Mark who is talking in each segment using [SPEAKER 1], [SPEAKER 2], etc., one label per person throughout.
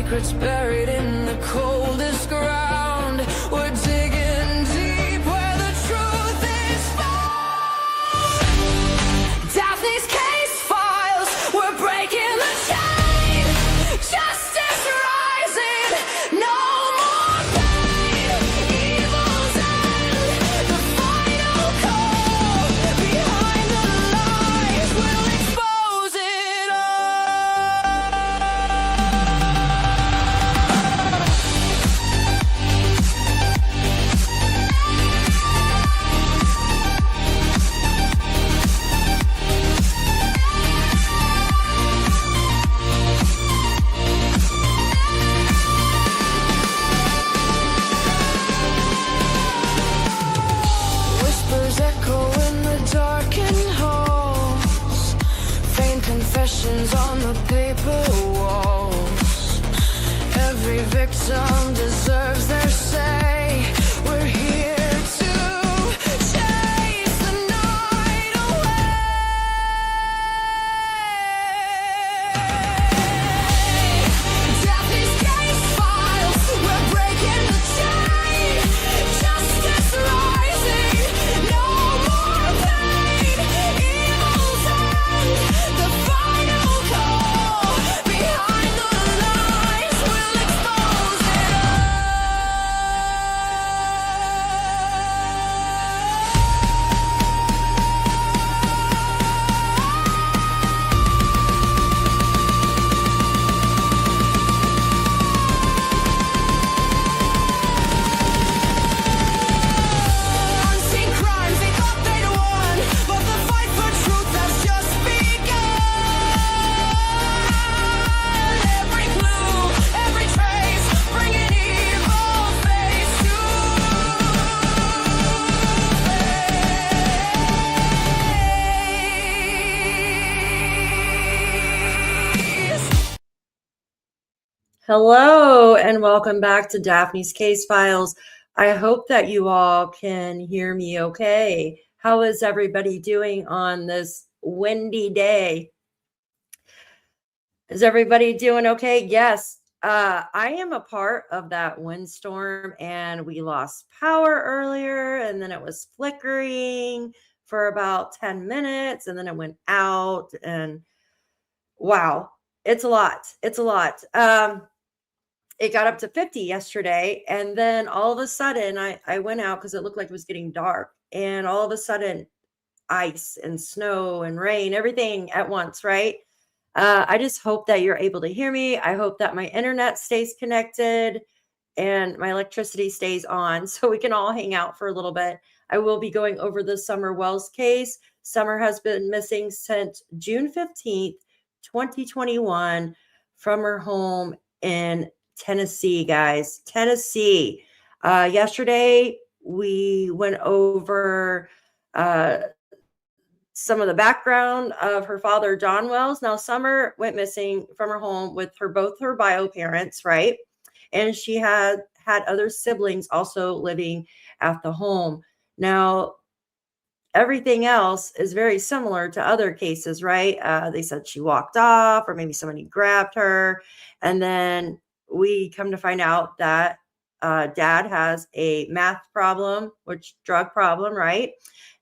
[SPEAKER 1] secrets buried in the coldest ground. We're digging deep where the truth is found. Daphne's case files, we're breaking the chain. Justice rising, no more pain. Evil's end, the final call. Behind the lies, we'll expose it all. Whispers echo in the darkened halls. Faint confessions on the paper walls. Every victim deserves their say. We're here to chase the night away. Daphne's case files, we're breaking the chain. Justice rising, no more pain. Evil's end, the final call. Behind the lies, we'll expose it all. Unseen crimes, they thought they'd won, but the fight for truth has just begun. Every clue, every trace, bringing evil face to face.
[SPEAKER 2] Hello and welcome back to Daphne's Case Files. I hope that you all can hear me okay. How is everybody doing on this windy day? Is everybody doing okay? Yes. I am a part of that windstorm and we lost power earlier and then it was flickering for about 10 minutes and then it went out and wow, it's a lot. It's a lot. It got up to 50 yesterday. And then all of a sudden I went out because it looked like it was getting dark. And all of a sudden, ice and snow and rain, everything at once, right? I just hope that you're able to hear me. I hope that my internet stays connected and my electricity stays on so we can all hang out for a little bit. I will be going over the Summer Wells case. Summer has been missing since June 15th, 2021 from her home in Tennessee, guys. Tennessee. Yesterday, we went over some of the background of her father, John Wells. Now, Summer went missing from her home with both her bio parents, right? And she had other siblings also living at the home. Now, everything else is very similar to other cases, right? They said she walked off or maybe somebody grabbed her. And then we come to find out that dad has a math problem, which drug problem, right?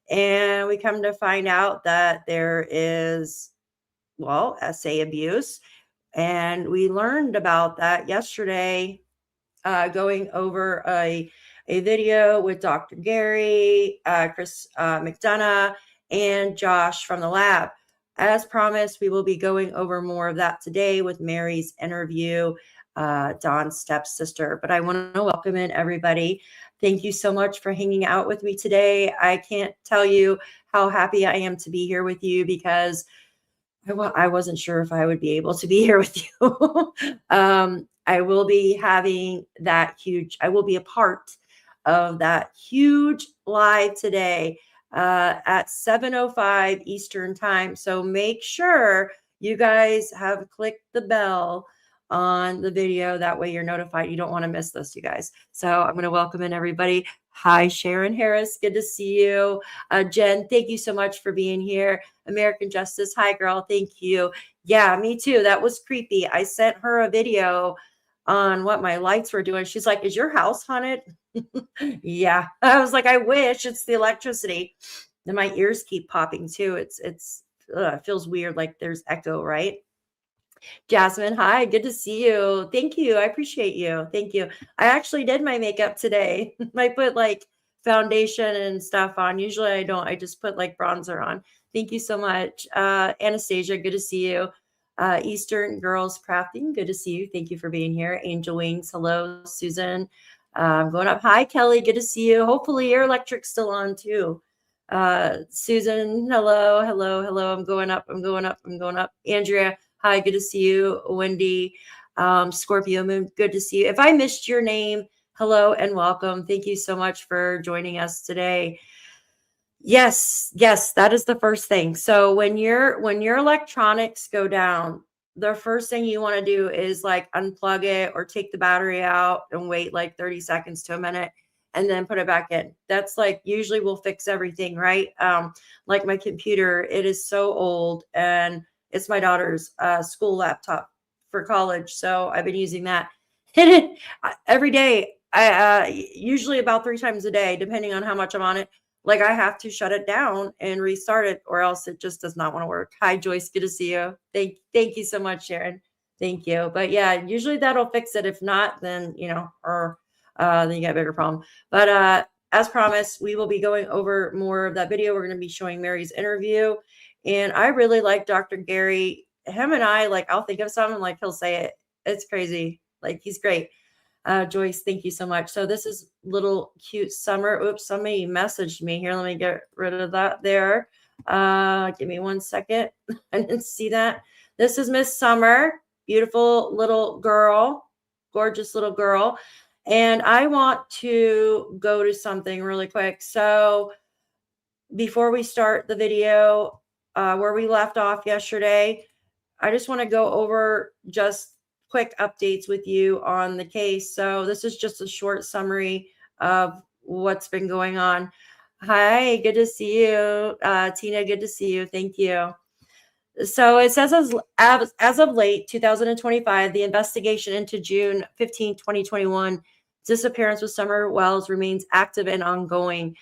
[SPEAKER 2] And we come to find out that there is, well, SA abuse. And we learned about that yesterday, going over a video with Dr. Gary, Chris McDonough, and Josh from the lab. As promised, we will be going over more of that today with Mary's interview, Dawn's stepsister. But I want to welcome in everybody. Thank you so much for hanging out with me today. I can't tell you how happy I am to be here with you because I wasn't sure if I would be able to be here with you. I will be having I will be a part of that huge live today at 7:05 Eastern time. So make sure you guys have clicked the bell on the video. That way you're notified. You don't want to miss this, you guys. So I'm going to welcome in everybody. Hi, Sharon Harris. Good to see you. Jen, thank you so much for being here. American Justice. Hi, girl. Thank you. Yeah, me too. That was creepy. I sent her a video on what my lights were doing. She's like, is your house haunted? Yeah. I was like, I wish. It's the electricity. And my ears keep popping too. It feels weird, like there's echo, right? Jasmine, hi, good to see you. Thank you. I appreciate you. Thank you. I actually did my makeup today. I put like foundation and stuff on. Usually I don't. I just put like bronzer on. Thank you so much. Anastasia, good to see you. Eastern Girls Crafting, good to see you. Thank you for being here. Angel Wings, hello. Susan, I'm going up. Hi, Kelly, good to see you. Hopefully your electric's still on too. Susan, hello, hello, hello. I'm going up. I'm going up. I'm going up. Andrea, hi, good to see you. Wendy, Scorpio Moon, good to see you. If I missed your name, hello and welcome. Thank you so much for joining us today. Yes, yes, that is the first thing. So when your electronics go down, the first thing you want to do is like unplug it or take the battery out and wait like 30 seconds to a minute and then put it back in. That's like usually will fix everything, right? Like my computer, it is so old and it's my daughter's school laptop for college. So I've been using that. Every day. I usually about 3 times a day, depending on how much I'm on it. Like I have to shut it down and restart it, or else it just does not want to work. Hi, Joyce. Good to see you. Thank you so much, Sharon. Thank you. But yeah, usually that'll fix it. If not, then then you got a bigger problem. But as promised, we will be going over more of that video. We're going to be showing Mary's interview, and I really like Dr. Gary. Him and I, like, I'll think of something, like he'll say it. It's crazy. Like he's great. Joyce, thank you so much. So this is little cute Summer. Oops, somebody messaged me here. Let me get rid of that there. Give me 1 second. I didn't see that. This is Miss Summer, beautiful little girl, gorgeous little girl. And I want to go to something really quick. So before we start the video, where we left off yesterday, I just want to go over just quick updates with you on the case. So this is just a short summary of what's been going on. Hi, good to see you. Tina, good to see you. Thank you. So it says as of late 2025, the investigation into June 15, 2021 disappearance with Summer Wells remains active and ongoing,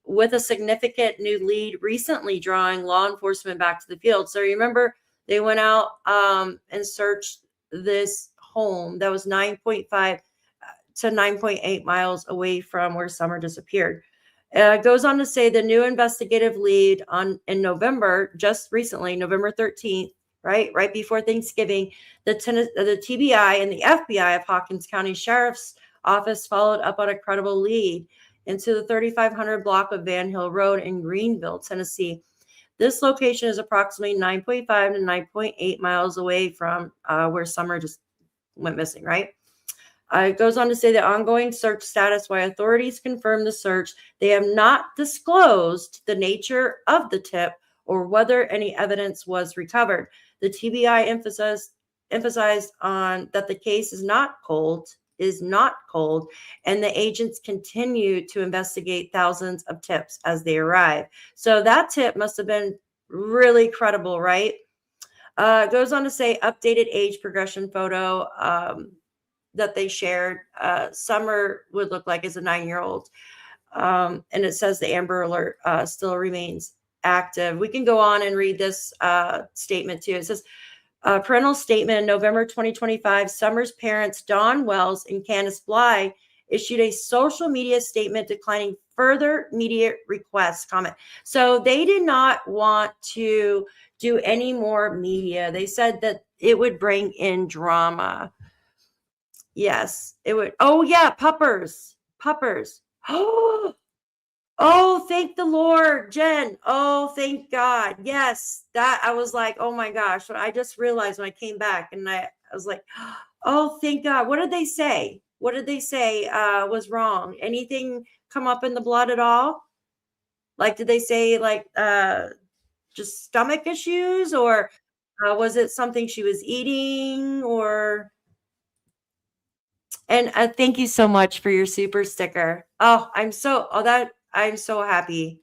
[SPEAKER 2] with a significant new lead recently drawing law enforcement back to the field. So remember, they went out and searched this home that was 9.5 to 9.8 miles away from where Summer disappeared. It goes on to say the new investigative lead in November, just recently, November 13th, right before Thanksgiving, the TBI and the FBI of Hawkins County Sheriff's Office followed up on a credible lead into the 3500 block of Van Hill Road in Greenville, Tennessee. This location is approximately 9.5 to 9.8 miles away from where Summer just went missing, right? It goes on to say the ongoing search status, while authorities confirm the search, they have not disclosed the nature of the tip or whether any evidence was recovered. The TBI emphasized on that the case is not cold, and the agents continue to investigate thousands of tips as they arrive. So that tip must have been really credible, right? It goes on to say updated age progression photo that they shared. Summer would look like as a 9-year-old. And it says the Amber Alert still remains active. We can go on and read this statement too. It says, parental statement in November 2025, Summer's parents, Dawn Wells and Candace Bly, issued a social media statement declining further media requests. Comment. So they did not want to do any more media. They said that it would bring in drama. Yes, it would. Oh yeah, puppers. Oh, thank the Lord, Jen. Oh, thank God. Yes, that I was like, oh my gosh. I just realized when I came back and I was like, oh, thank God. What did they say? What did they say was wrong? Anything come up in the blood at all? Like, did they say like just stomach issues, or was it something she was eating, or? And thank you so much for your super sticker. I'm so happy.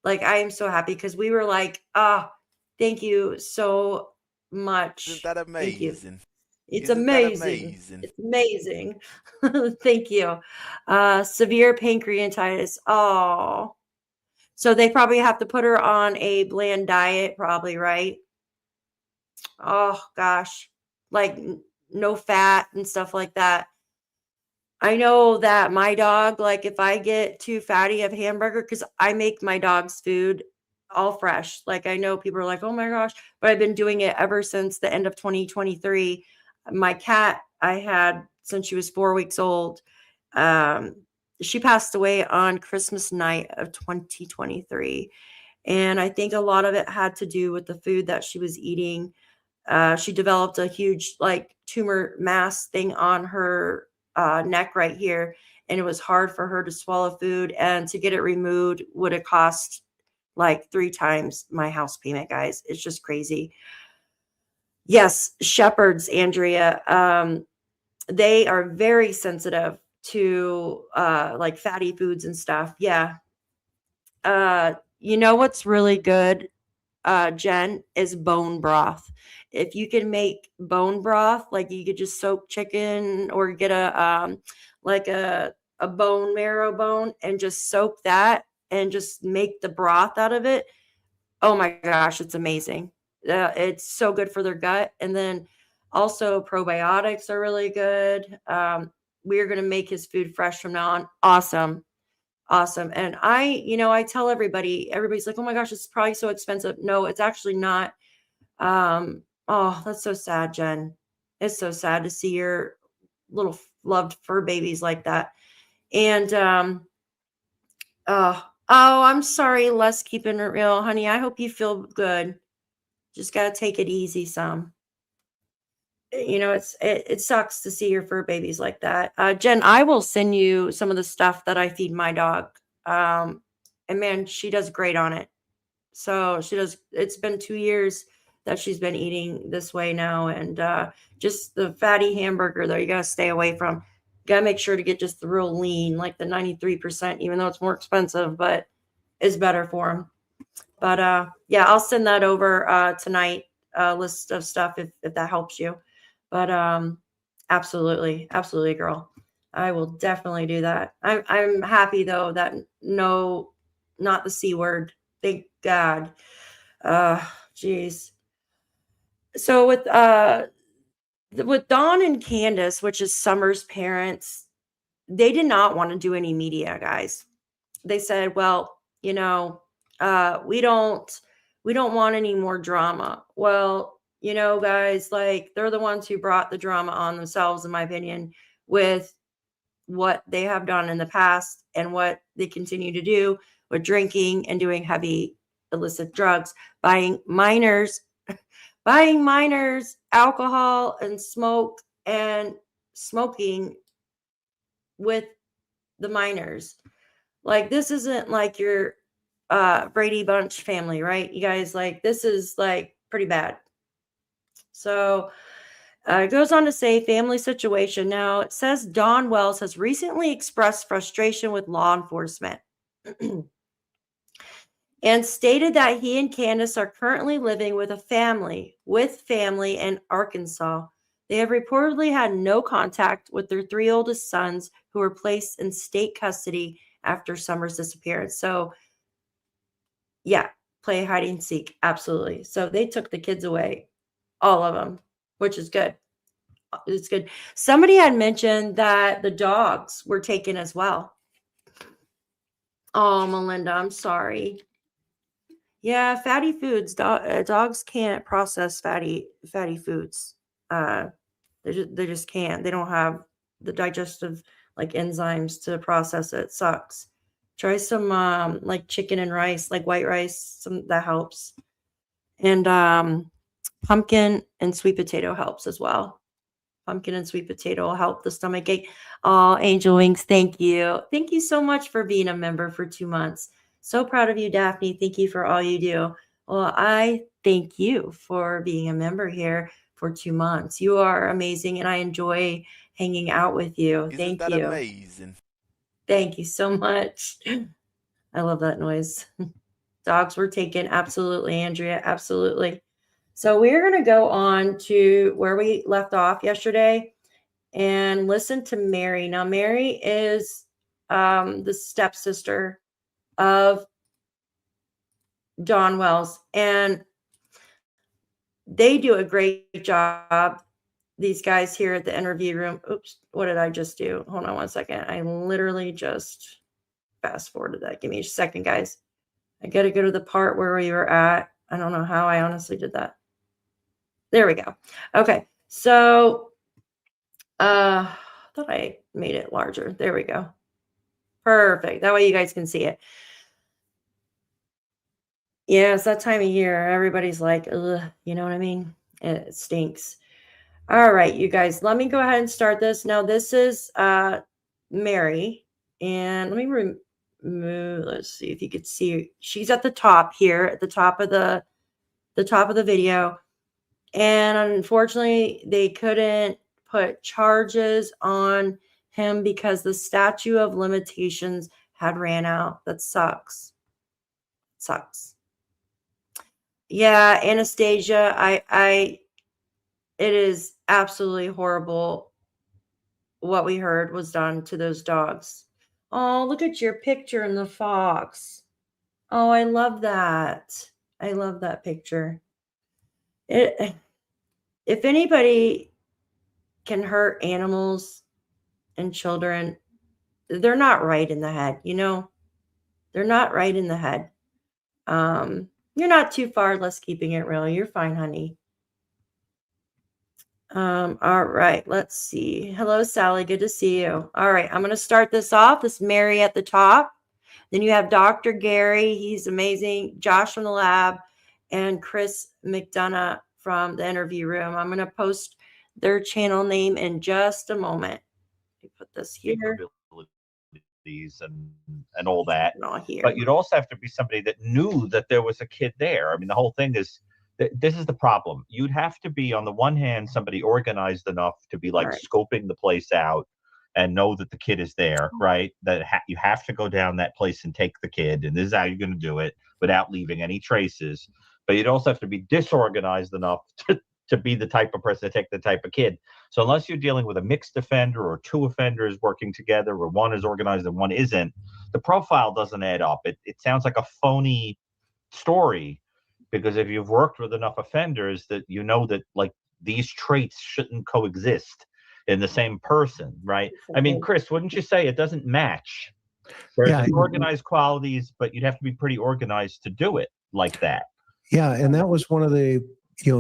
[SPEAKER 2] Like, I am so happy because we were like, thank you so much.
[SPEAKER 3] Isn't that
[SPEAKER 2] Thank you.
[SPEAKER 3] amazing?
[SPEAKER 2] It's
[SPEAKER 3] Isn't that
[SPEAKER 2] amazing.
[SPEAKER 3] amazing?
[SPEAKER 2] It's amazing. Thank you. Severe pancreatitis. Oh, so they probably have to put her on a bland diet, probably, right? Oh gosh, like no fat and stuff like that. I know that my dog, like if I get too fatty of hamburger, because I make my dog's food all fresh. Like I know people are like, oh my gosh, but I've been doing it ever since the end of 2023. My cat I had since she was 4 weeks old. Um, she passed away on Christmas night of 2023. And I think a lot of it had to do with the food that she was eating. She developed a huge like tumor mass thing on her neck right here, and it was hard for her to swallow food. And to get it removed would have cost like 3 times my house payment, guys. It's just crazy. Yes, shepherds, Andrea. They are very sensitive to like fatty foods and stuff. Yeah. You know what's really good, Jen, is bone broth. If you can make bone broth, like you could just soak chicken or get like a bone marrow bone and just soak that and just make the broth out of it. Oh my gosh, it's amazing. It's so good for their gut. And then also probiotics are really good. We are going to make his food fresh from now on. Awesome. Awesome. And I tell everybody, everybody's like, oh my gosh, it's probably so expensive. No, it's actually not. Oh, that's so sad, Jen. It's so sad to see your little loved fur babies like that. And I'm sorry, Les, keeping it real, honey. I hope you feel good. Just gotta take it easy some. It sucks to see your fur babies like that. Jen, I will send you some of the stuff that I feed my dog. Um, and man, she does great on it. So she does. It's been 2 years that she's been eating this way now, and just the fatty hamburger though, you gotta stay away from. You gotta make sure to get just the real lean, like the 93%, even though it's more expensive, but it's better for them. But yeah, I'll send that over tonight. List of stuff if that helps you. But absolutely, absolutely, girl. I will definitely do that. I'm happy though that no, not the C word. Thank God. Uh, Geez. So with Dawn and Candace, which is Summer's parents, they did not want to do any media, guys. They said, well, we don't want any more drama. Well, guys, like they're the ones who brought the drama on themselves, in my opinion, with what they have done in the past and what they continue to do with drinking and doing heavy illicit drugs, buying minors alcohol and smoke and smoking with the minors. Like this isn't like your Brady Bunch family, right? You guys, like this is like pretty bad. So it goes on to say family situation. Now it says Don Wells has recently expressed frustration with law enforcement and stated that he and Candace are currently living with family in Arkansas. They have reportedly had no contact with their 3 oldest sons who were placed in state custody after Summer's disappearance. So, yeah, play hide and seek. Absolutely. So they took the kids away, all of them, which is good. It's good. Somebody had mentioned that the dogs were taken as well. Oh, Melinda, I'm sorry. Yeah, fatty foods. Dogs can't process fatty foods. Uh, they just can't. They don't have the digestive like enzymes to process it. Sucks. Try some like chicken and rice, like white rice. Some that helps. And pumpkin and sweet potato helps as well. Pumpkin and sweet potato will help the stomach ache. Oh, Angel Wings, thank you. Thank you so much for being a member for 2 months. So proud of you, Daphne. Thank you for all you do. Well, I thank you for being a member here for 2 months. You are amazing, and I enjoy hanging out with you.
[SPEAKER 3] Isn't
[SPEAKER 2] Thank
[SPEAKER 3] that
[SPEAKER 2] you.
[SPEAKER 3] amazing?
[SPEAKER 2] Thank you so much. I love that noise. Dogs were taken. Absolutely, Andrea. Absolutely. So we're going to go on to where we left off yesterday and listen to Mary. Now, Mary is the stepsister of John Wells, and they do a great job. These guys here at the interview room. Oops, what did I just do? Hold on one second. I literally just fast forwarded that. Give me a second, guys. I got to go to the part where we were at. I don't know how I honestly did that. There we go. Okay. So, I thought I made it larger. There we go. Perfect. That way you guys can see it. Yeah, it's that time of year. Everybody's like, ugh, you know what I mean? It stinks. All right, you guys, let me go ahead and start this. Now, this is Mary. And let me remove, let's see if you could see. She's at the top here, at the top of the video. And unfortunately, they couldn't put charges on him because the statute of limitations had ran out. That sucks. Sucks. Yeah, Anastasia, it is absolutely horrible what we heard was done to those dogs. Oh, look at your picture in the fox. Oh, I love that. I love that picture. If anybody can hurt animals and children, they're not right in the head, you know? They're not right in the head. You're not too far, less keeping it real. You're fine, honey. All right, let's see. Hello, Sally. Good to see you. All right, I'm going to start this off. This is Mary at the top. Then you have Dr. Gary. He's amazing. Josh from the lab and Chris McDonough from the interview room. I'm going to post their channel name in just a moment. Let me put this here.
[SPEAKER 3] And all that.
[SPEAKER 2] Here.
[SPEAKER 3] But you'd also have to be somebody that knew that there was a kid there. I mean, the whole thing is, this is the problem. You'd have to be, on the one hand, somebody organized enough to be like scoping the place out and know that the kid is there, right? That you have to go down that place and take the kid, and this is how you're going to do it without leaving any traces. But you'd also have to be disorganized enough to be the type of person to take the type of kid. So unless you're dealing with a mixed offender or two offenders working together, where one is organized and one isn't, the profile doesn't add up. It sounds like a phony story, because if you've worked with enough offenders, that you know that like these traits shouldn't coexist in the same person, right? I mean, Chris, wouldn't you say it doesn't match? There's organized qualities, but you'd have to be pretty organized to do it like that.
[SPEAKER 4] Yeah, and that was one of the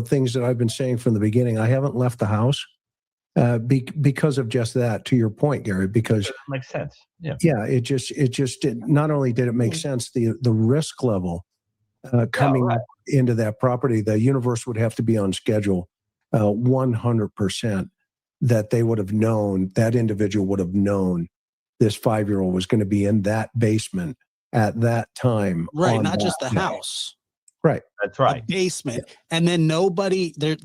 [SPEAKER 4] things that I've been saying from the beginning. I haven't left the house because of just that. To your point, Gary, because
[SPEAKER 3] it makes sense. Yeah,
[SPEAKER 4] it just did. Not only did it make sense, the risk level coming into that property, the universe would have to be on schedule 100%. That they would have known, that individual would have known this 5-year-old was going to be in that basement at that time.
[SPEAKER 5] Right, not just the house.
[SPEAKER 4] Right.
[SPEAKER 3] That's right.
[SPEAKER 5] The basement. And then nobody there,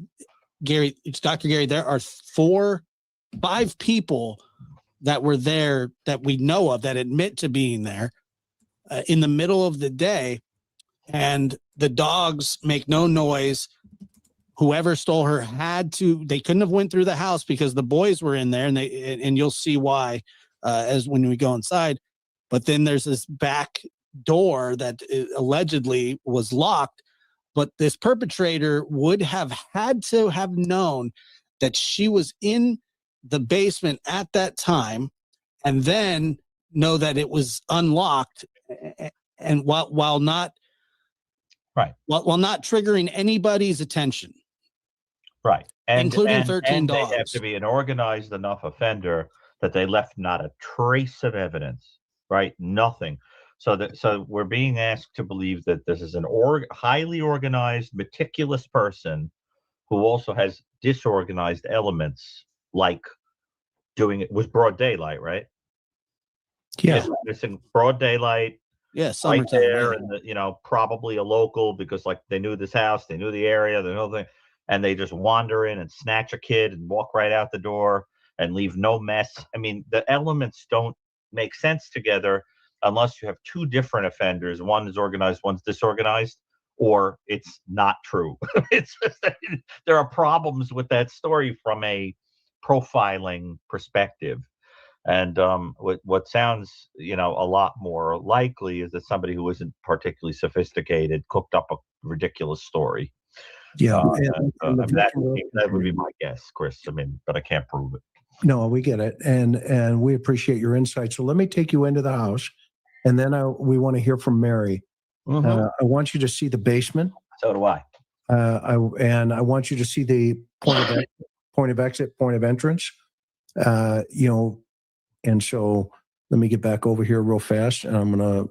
[SPEAKER 5] Gary, it's Dr. Gary, there are 5 people that were there that we know of that admit to being there in the middle of the day, and the dogs make no noise. Whoever stole her they couldn't have went through the house because the boys were in there, and you'll see why as when we go inside. But then there's this back door that allegedly was locked, but this perpetrator would have had to have known that she was in the basement at that time, and then know that it was unlocked, and while not triggering anybody's attention.
[SPEAKER 3] Right.
[SPEAKER 5] Including 13 dogs.
[SPEAKER 3] They have to be an organized enough offender that they left not a trace of evidence, right? Nothing. So we're being asked to believe that this is an highly organized, meticulous person who also has disorganized elements, like doing it was broad daylight, right?
[SPEAKER 4] Yeah.
[SPEAKER 3] It's in broad daylight.
[SPEAKER 5] Yeah,
[SPEAKER 3] right there, and probably a local, because like they knew this house, they knew the area, the whole thing. And they just wander in and snatch a kid and walk right out the door and leave no mess. I mean, the elements don't make sense together unless you have two different offenders. One is organized, one's disorganized, or it's not true. It's just that there are problems with that story from a profiling perspective. And what sounds, a lot more likely is that somebody who isn't particularly sophisticated cooked up a ridiculous story.
[SPEAKER 4] Yeah.
[SPEAKER 3] I mean, that would be my guess, Chris. I mean, but I can't prove it.
[SPEAKER 4] No, we get it. And we appreciate your insight. So let me take you into the house, and then we want to hear from Mary.
[SPEAKER 3] Mhm.
[SPEAKER 4] I want you to see the basement.
[SPEAKER 3] So do I.
[SPEAKER 4] I want you to see the point of exit, point of entrance. And so let me get back over here real fast, and I'm gonna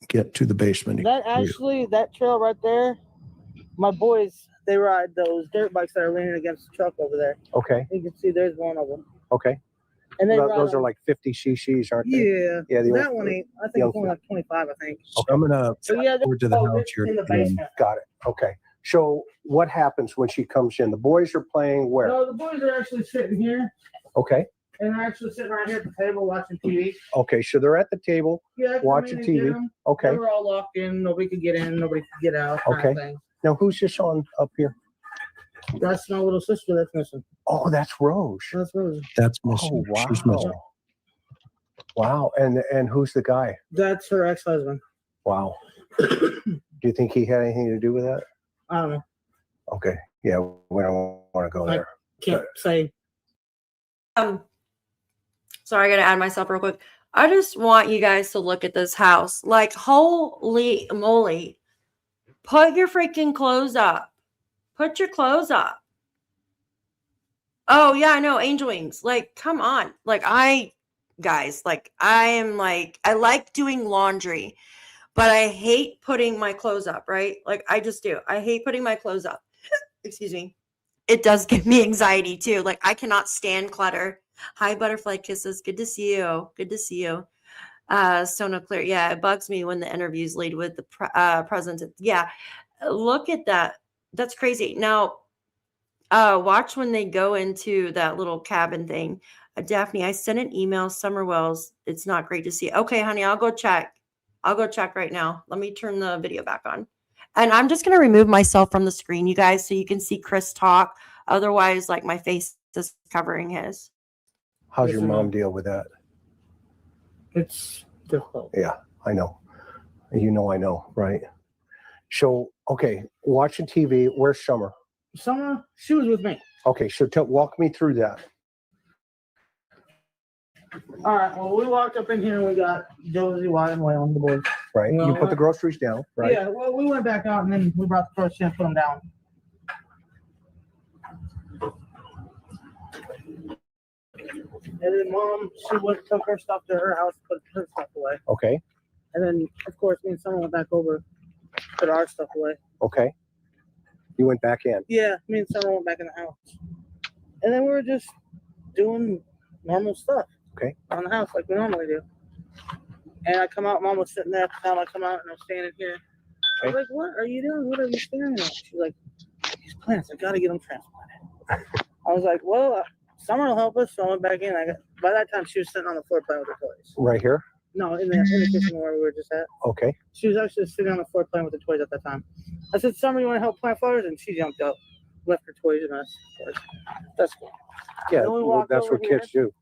[SPEAKER 4] get to the basement.
[SPEAKER 6] That trail right there, my boys, they ride those dirt bikes that are leaning against the truck over there.
[SPEAKER 4] Okay.
[SPEAKER 6] You can see there's one of them.
[SPEAKER 4] Okay.
[SPEAKER 6] And they
[SPEAKER 4] Those are like 50 cc's, aren't they?
[SPEAKER 6] Yeah.
[SPEAKER 4] Yeah.
[SPEAKER 6] That one ain't. I think it's only like 25. I think.
[SPEAKER 4] Okay. I'm gonna
[SPEAKER 6] So yeah,
[SPEAKER 4] over to the house here.
[SPEAKER 6] in the basement.
[SPEAKER 4] Got it. Okay. So what happens when she comes in? The boys are playing where?
[SPEAKER 6] No, the boys are actually sitting here,
[SPEAKER 4] Okay.
[SPEAKER 6] and they're actually sitting right here at the table watching TV.
[SPEAKER 4] Okay. So they're at the table
[SPEAKER 6] Yeah, I come
[SPEAKER 4] watching
[SPEAKER 6] in and get
[SPEAKER 4] TV.
[SPEAKER 6] 'em.
[SPEAKER 4] Okay.
[SPEAKER 6] They were all locked in. Nobody could get in. Nobody could get out. Kind
[SPEAKER 4] Okay.
[SPEAKER 6] of thing.
[SPEAKER 4] Now who's this on up here?
[SPEAKER 6] That's my little sister that's missing.
[SPEAKER 4] Oh, that's Rose.
[SPEAKER 6] That's Rose.
[SPEAKER 4] That's missing.
[SPEAKER 6] Oh, wow.
[SPEAKER 4] She's missing. Wow. And who's the guy?
[SPEAKER 6] That's her ex-husband.
[SPEAKER 4] Wow. Do you think he had anything to do with that?
[SPEAKER 6] I don't know.
[SPEAKER 4] Okay. Yeah, we don't want to go there.
[SPEAKER 6] Can't say.
[SPEAKER 2] Sorry, I gotta add myself real quick. I just want you guys to look at this house. Like, holy moly. Put your freaking clothes up. Put your clothes up. Oh, yeah, I know. Angel wings. Like, come on. Like, I like doing laundry, but I hate putting my clothes up, right? Like, I just do. I hate putting my clothes up. Excuse me. It does give me anxiety too. Like, I cannot stand clutter. Hi, butterfly kisses. Good to see you. Good to see you. So clear. Yeah, it bugs me when the interviews lead with the present. Yeah, look at that. That's crazy. Now, watch when they go into that little cabin thing. Daphne, I sent an email. Summer Wells. It's not great to see. Okay, honey, I'll go check. I'll go check right now. Let me turn the video back on. And I'm just going to remove myself from the screen, you guys, so you can see Chris talk. Otherwise, like, my face is covering his.
[SPEAKER 4] How's your mom deal with that?
[SPEAKER 6] It's difficult.
[SPEAKER 4] Yeah, I know. I know, right? So, okay, watching TV. Where's Summer?
[SPEAKER 6] Summer, she was with me.
[SPEAKER 4] Okay, so walk me through that.
[SPEAKER 6] All right. Well, we walked up in here and we got Josie, Wyatt, and Waylon, the boys.
[SPEAKER 4] Right.
[SPEAKER 6] You know
[SPEAKER 4] You put
[SPEAKER 6] what?
[SPEAKER 4] the groceries down, right?
[SPEAKER 6] Yeah. Well, we went back out and then we brought the groceries and put them down. And then Mom, she went and took her stuff to her house, put her stuff away.
[SPEAKER 4] Okay.
[SPEAKER 6] And then, of course, me and Summer went back over, put our stuff away.
[SPEAKER 4] Okay. You went back in.
[SPEAKER 6] Yeah, me and Summer went back in the house. And then we were just doing normal stuff.
[SPEAKER 4] Okay.
[SPEAKER 6] On the house like we normally do. And I come out, Mom was sitting there at the time I come out and I'm standing here. I was like, what are you doing? What are you staring at? She's like, these plants, I gotta get them transplanted. I was like, well, Summer will help us. So I went back in. By that time she was sitting on the floor playing with her toys.
[SPEAKER 4] Right here?
[SPEAKER 6] No, in the kitchen where we were just at.
[SPEAKER 4] Okay.
[SPEAKER 6] She was actually sitting on the floor playing with the toys at that time. I said, Summer, you want to help plant flowers? And she jumped up, left her toys and us. That's cool.
[SPEAKER 4] Yeah,
[SPEAKER 6] Then we
[SPEAKER 4] well,
[SPEAKER 6] walked
[SPEAKER 4] that's
[SPEAKER 6] over
[SPEAKER 4] what kids
[SPEAKER 6] here.
[SPEAKER 4] do.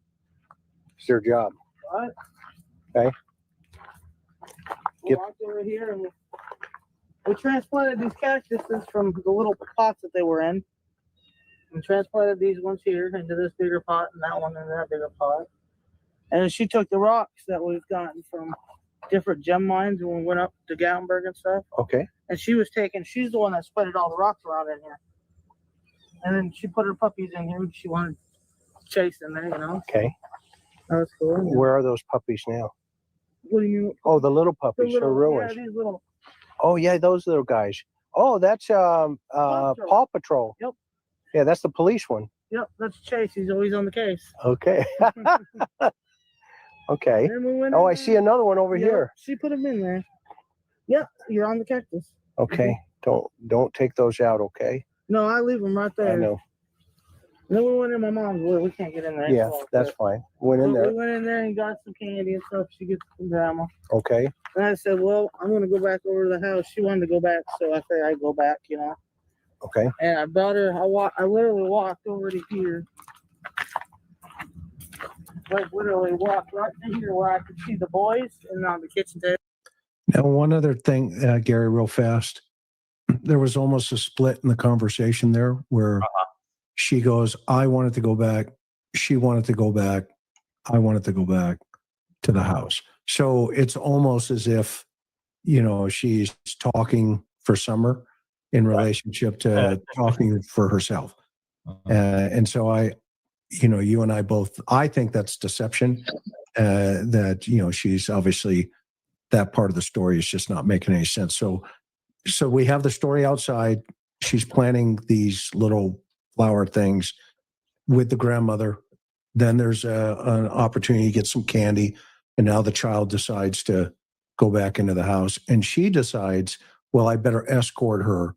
[SPEAKER 4] It's their job.
[SPEAKER 6] All right.
[SPEAKER 4] Okay.
[SPEAKER 6] We
[SPEAKER 4] Yep.
[SPEAKER 6] walked over here and we transplanted these cactuses from the little pots that they were in. We transplanted these ones here into this bigger pot and that one into that bigger pot. And then she took the rocks that we've gotten from different gem mines when we went up to Gatlinburg and stuff.
[SPEAKER 4] Okay.
[SPEAKER 6] And she's the one that spreaded all the rocks around in here. And then she put her puppies in here. She wanted Chase in there, you know.
[SPEAKER 4] Okay.
[SPEAKER 6] That was cool.
[SPEAKER 4] Where are those puppies now?
[SPEAKER 6] What do you mean?
[SPEAKER 4] Oh, the little puppies. They're
[SPEAKER 6] Yeah,
[SPEAKER 4] ruined.
[SPEAKER 6] these little.
[SPEAKER 4] Oh, yeah, those little guys. Oh, that's
[SPEAKER 6] Patrol.
[SPEAKER 4] Paw Patrol.
[SPEAKER 6] Yep.
[SPEAKER 4] Yeah, that's the police one.
[SPEAKER 6] Yep, that's Chase. He's always on the case.
[SPEAKER 4] Okay. Okay.
[SPEAKER 6] And then we went
[SPEAKER 4] Oh,
[SPEAKER 6] in
[SPEAKER 4] I
[SPEAKER 6] there.
[SPEAKER 4] see another one over
[SPEAKER 6] Yep,
[SPEAKER 4] here.
[SPEAKER 6] She put him in there. Yep, you're on the cactus.
[SPEAKER 4] Okay. Don't take those out, okay?
[SPEAKER 6] No, I leave them right there.
[SPEAKER 4] I know.
[SPEAKER 6] And then we went in my mom's way. We can't get in there.
[SPEAKER 4] Yeah, that's fine. Went in
[SPEAKER 6] We
[SPEAKER 4] there.
[SPEAKER 6] went in there and got some candy and stuff. She gets from grandma.
[SPEAKER 4] Okay.
[SPEAKER 6] And I said, well, I'm going to go back over to the house. She wanted to go back. So I said, I go back, you know.
[SPEAKER 4] Okay.
[SPEAKER 6] And I brought her, I literally walked over to here. Like literally walked right to here where I could see the boys and on the kitchen table.
[SPEAKER 4] Now, one other thing, Gary, real fast. There was almost a split in the conversation there where she goes, I wanted to go back. She wanted to go back. I wanted to go back to the house. So it's almost as if, she's talking for Summer in relationship to talking for herself. And so you and I both, I think that's deception, that, she's obviously, that part of the story is just not making any sense. So we have the story outside. She's planting these little flower things with the grandmother. Then there's an opportunity to get some candy. And now the child decides to go back into the house. And she decides, well, I better escort her,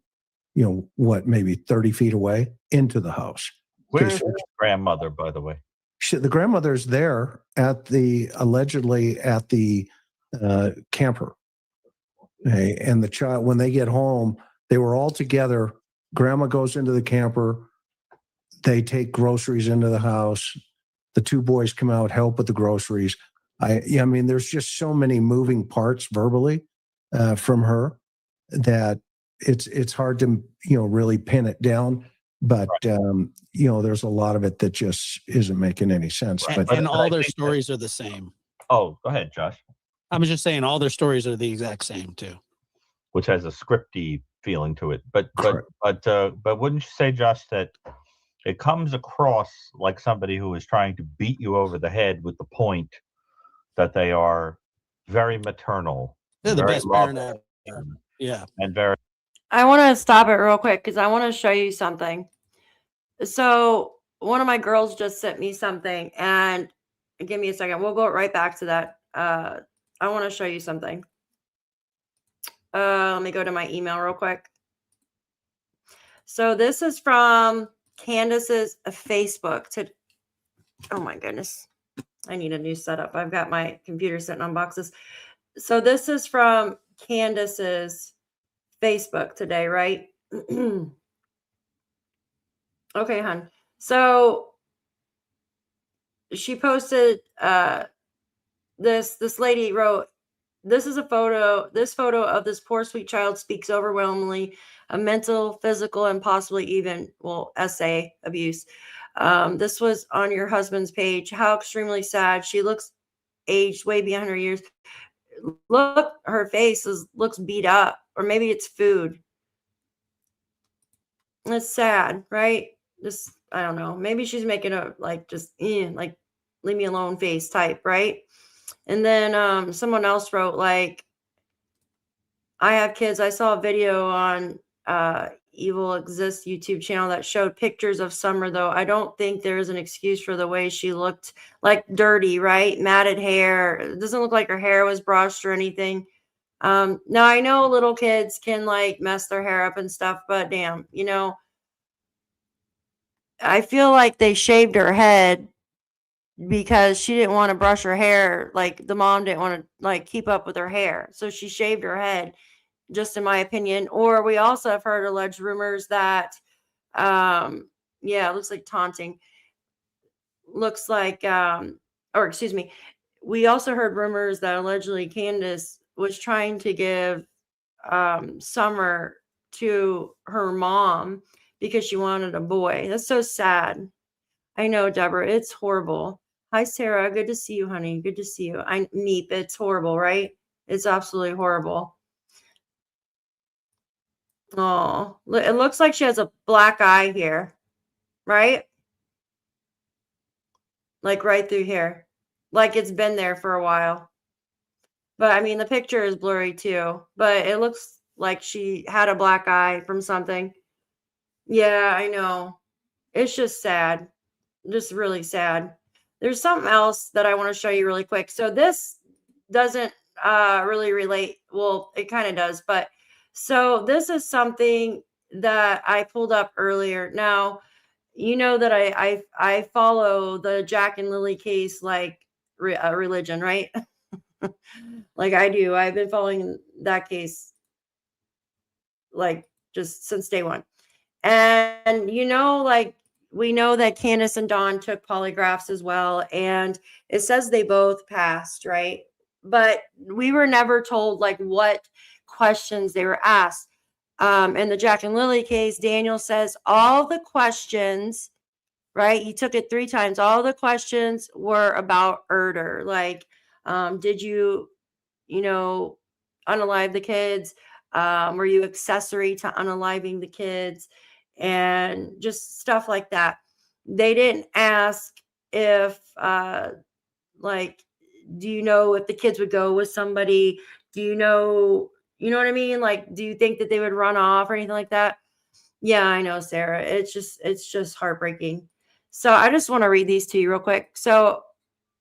[SPEAKER 4] maybe 30 feet away into the house.
[SPEAKER 3] Where's the grandmother, by the way?
[SPEAKER 4] The grandmother's there allegedly at the camper. Okay. And the child, when they get home, they were all together. Grandma goes into the camper. They take groceries into the house. The two boys come out, help with the groceries. I mean, there's just so many moving parts verbally from her that it's hard to, really pin it down. But, there's a lot of it that just isn't making any sense.
[SPEAKER 5] And,
[SPEAKER 4] But
[SPEAKER 5] and all their stories are the same.
[SPEAKER 3] Oh, go ahead, Josh.
[SPEAKER 5] I was just saying all their stories are the exact same too.
[SPEAKER 3] Which has a scripty feeling to it. But wouldn't you say, Josh, that it comes across like somebody who is trying to beat you over the head with the point that they are very maternal.
[SPEAKER 5] They're the
[SPEAKER 3] very
[SPEAKER 5] best parent
[SPEAKER 3] loving,
[SPEAKER 5] ever. Yeah.
[SPEAKER 3] and very
[SPEAKER 2] I want to stop it real quick because I want to show you something. So one of my girls just sent me something, and give me a second. We'll go right back to that. I want to show you something. Let me go to my email real quick. So this is from Candace's Facebook. Oh my goodness. I need a new setup. I've got my computer sitting on boxes. So this is from Candace's Facebook today, right? Okay, hon. So she posted this lady wrote, this photo of this poor sweet child speaks overwhelmingly of mental, physical, and possibly even, SA abuse. This was on your husband's page. How extremely sad. She looks aged way beyond her years. Look, her face looks beat up, or maybe it's food. It's sad, right? Just, I don't know. Maybe she's making a like leave me alone face type, right? And then someone else wrote, like, I have kids. I saw a video on Evil Exists YouTube channel that showed pictures of Summer, though. I don't think there is an excuse for the way she looked, like dirty, right? Matted hair. It doesn't look like her hair was brushed or anything. Now I know little kids can like mess their hair up and stuff, but damn, I feel like they shaved her head because she didn't want to brush her hair. Like the mom didn't want to like keep up with her hair. So she shaved her head, just in my opinion. Or we also have heard alleged rumors that, it looks like taunting. Looks like, or excuse me. We also heard rumors that allegedly Candace was trying to give Summer to her mom because she wanted a boy. That's so sad. I know, Deborah. It's horrible. Hi, Sarah. Good to see you, honey. Good to see you. Meep. It's horrible, right? It's absolutely horrible. Oh, it looks like she has a black eye here, right? Like right through here. Like it's been there for a while. But I mean, the picture is blurry too. But it looks like she had a black eye from something. Yeah, I know. It's just sad. Just really sad. There's something else that I want to show you really quick. So this doesn't really relate. Well, it kind of does. But so this is something that I pulled up earlier. Now, you know that I follow the Jack and Lily case like religion, right? Like I do. I've been following that case like just since day one. And you know, like we know that Candace and Dawn took polygraphs as well, and it says they both passed, right? But we were never told like what questions they were asked. In the Jack and Lily case, Daniel says all the questions, right? He took it 3 times. All the questions were about Erder. Like, did you, you know, unalive the kids? Were you accessory to unaliving the kids? And just stuff like that. They didn't ask if, like, do you know if the kids would go with somebody? Do you know what I mean? Like, do you think that they would run off or anything like that? Yeah, I know, Sarah. It's just heartbreaking. So I just want to read these to you real quick. So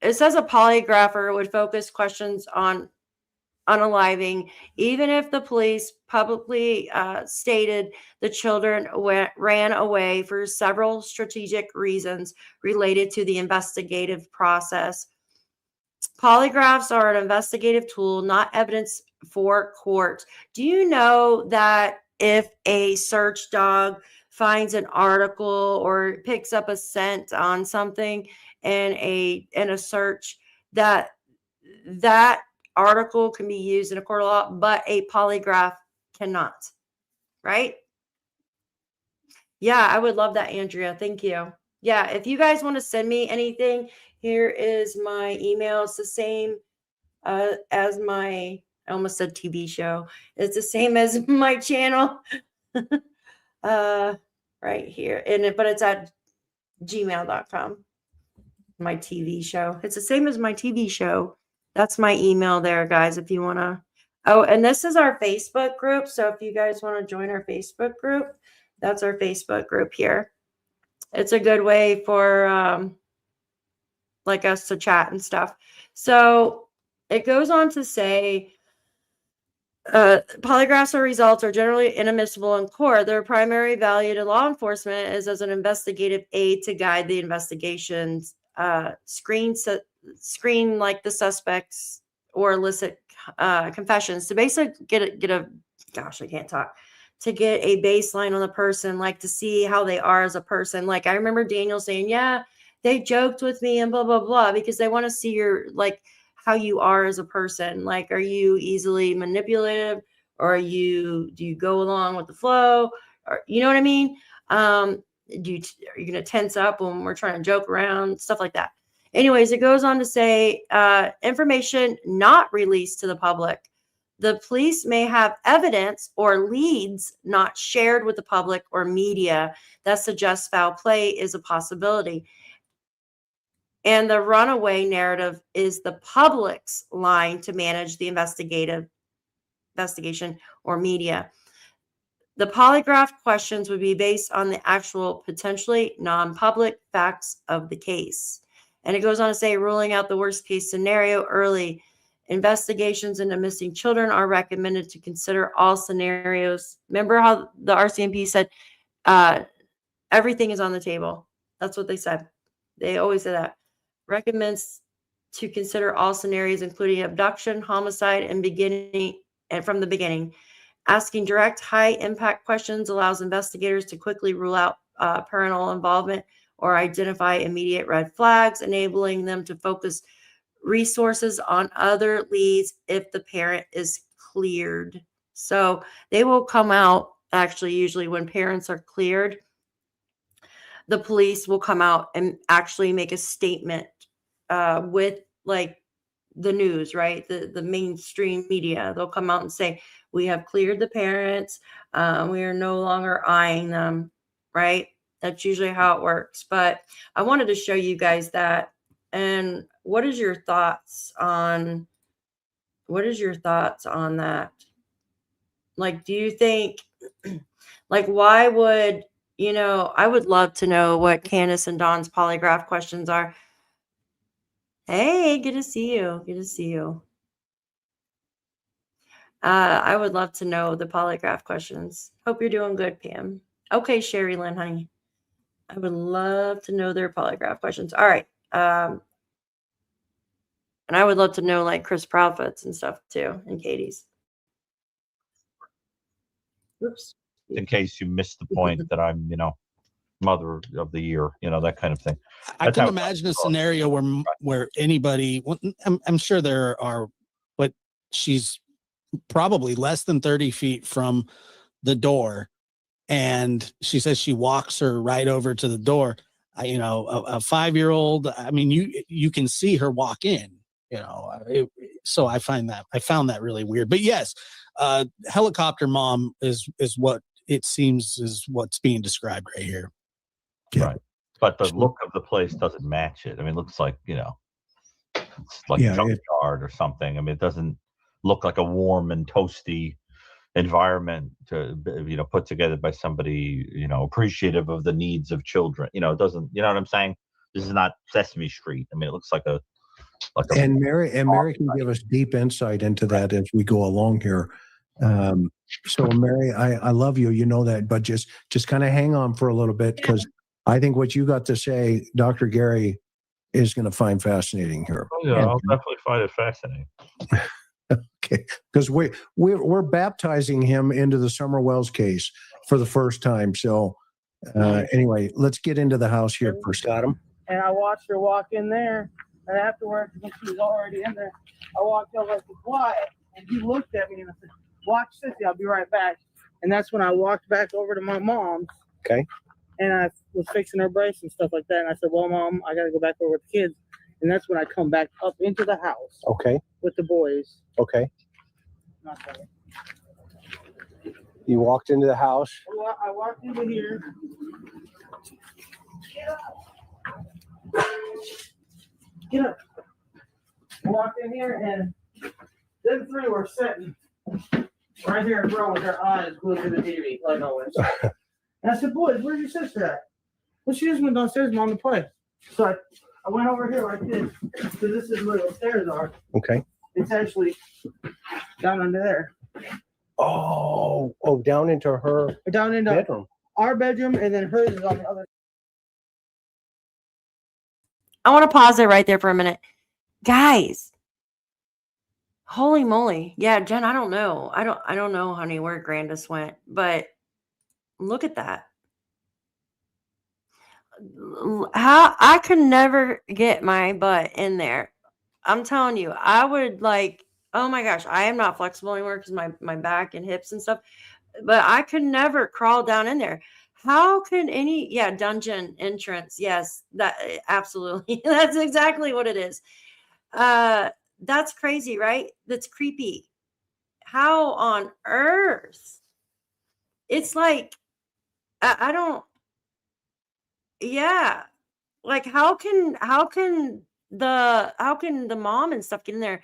[SPEAKER 2] it says a polygrapher would focus questions on unaliving, even if the police publicly stated the children ran away for several strategic reasons related to the investigative process. Polygraphs are an investigative tool, not evidence for court. Do you know that if a search dog finds an article or picks up a scent on something in a search, that that article can be used in a court of law, but a polygraph cannot, right? Yeah, I would love that, Andrea. Thank you. Yeah, if you guys want to send me anything, here is my email. It's the same as my, I almost said TV show. It's the same as my channel. Right here. But it's at gmail.com. My TV show. It's the same as my TV show. That's my email there, guys, if you want to. Oh, and this is our Facebook group. So if you guys want to join our Facebook group, that's our Facebook group here. It's a good way for like us to chat and stuff. So it goes on to say, polygraphs or results are generally inadmissible in court. Their primary value to law enforcement is as an investigative aid to guide the investigations, screen like the suspects or elicit confessions to basically get a gosh, I can't talk, to get a baseline on the person, like to see how they are as a person. Like I remember Daniel saying, yeah, they joked with me and blah blah blah, because they want to see your, like, how you are as a person. Like, are you easily manipulative, or do you go along with the flow, or you know what I mean? Are you gonna tense up when we're trying to joke around, stuff like that? Anyways, it goes on to say, information not released to the public. The police may have evidence or leads not shared with the public or media that suggests foul play is a possibility. And the runaway narrative is the public's line to manage the investigation or media. The polygraph questions would be based on the actual potentially non-public facts of the case. And it goes on to say, ruling out the worst case scenario early. Investigations into missing children are recommended to consider all scenarios. Remember how the RCMP said everything is on the table? That's what they said. They always say that. Recommends to consider all scenarios, including abduction, homicide, and from the beginning. Asking direct, high-impact questions allows investigators to quickly rule out parental involvement or identify immediate red flags, enabling them to focus resources on other leads if the parent is cleared. So they will come out, actually, usually when parents are cleared, the police will come out and actually make a statement with, like, the news, right? The mainstream media. They'll come out and say, we have cleared the parents. We are no longer eyeing them, right? That's usually how it works. But I wanted to show you guys that. And what is your thoughts on that? Like, do you think, like, why would, I would love to know what Candace and Dawn's polygraph questions are. Hey, good to see you. Good to see you. I would love to know the polygraph questions. Hope you're doing good, Pam. Okay, Sherry Lynn, honey. I would love to know their polygraph questions. All right. And I would love to know like Chris Proudfoot's and stuff too, and Katie's. Oops.
[SPEAKER 3] In case you missed the point that I'm, mother of the year, that kind of thing.
[SPEAKER 5] I
[SPEAKER 3] That's
[SPEAKER 5] can
[SPEAKER 3] how-
[SPEAKER 5] imagine a scenario where anybody, well, I'm sure there are, but she's probably less than 30 feet from the door. And she says she walks her right over to the door. A 5-year-old, I mean, you can see her walk in, so I found that really weird. But yes, helicopter mom is what it seems is what's being described right here.
[SPEAKER 4] Yeah.
[SPEAKER 3] Right. But the look of the place doesn't match it. I mean, it looks like, it's like
[SPEAKER 4] Yeah,
[SPEAKER 3] a junkyard or something. I mean, it doesn't look like a warm and toasty environment to, put together by somebody, appreciative of the needs of children. It doesn't, you know what I'm saying? This is not Sesame Street. I mean, it looks like a
[SPEAKER 4] And Mary can give us deep insight into that as we go along here. So Mary, I love you, you know that, but just kind of hang on for a little bit, because I think what you got to say, Dr. Gary is going to find fascinating here.
[SPEAKER 3] Oh, yeah, I'll definitely find it fascinating.
[SPEAKER 4] Okay, because we're baptizing him into the Summer Wells case for the first time. So anyway, let's get into the house here first. Got him?
[SPEAKER 6] And I watched her walk in there, and afterwards, when she was already in there, I walked over, I said, quiet, and he looked at me and I said, watch Sissy, I'll be right back. And that's when I walked back over to my mom's.
[SPEAKER 4] Okay.
[SPEAKER 6] And I was fixing her brace and stuff like that. And I said, well, Mom, I got to go back over with the kids. And that's when I come back up into the house
[SPEAKER 4] Okay.
[SPEAKER 6] with the boys.
[SPEAKER 4] Okay.
[SPEAKER 6] Not funny.
[SPEAKER 4] You walked into the house.
[SPEAKER 6] I walked into here. Get up. I walked in here and them three were sitting right here in front with their eyes glued to the TV, like always. And I said, boys, where's your sister at? Well, she just went downstairs, Mom, to play. So I went over here like this, because this is where the stairs are.
[SPEAKER 4] Okay.
[SPEAKER 6] It's actually down under there.
[SPEAKER 4] Oh, down into her
[SPEAKER 6] Down into
[SPEAKER 4] bedroom.
[SPEAKER 6] our bedroom, and then hers is on the other.
[SPEAKER 2] I want to pause it right there for a minute. Guys. Holy moly. Yeah, Jen, I don't know. I don't know, honey, where Grandis went, but look at that. How I could never get my butt in there. I'm telling you, I would oh my gosh, I am not flexible anymore because my back and hips and stuff, but I could never crawl down in there. How could dungeon entrance? Yes, that absolutely. That's exactly what it is. That's crazy, right? That's creepy. How on earth? It's like, I don't, yeah. Like how can the mom and stuff get in there?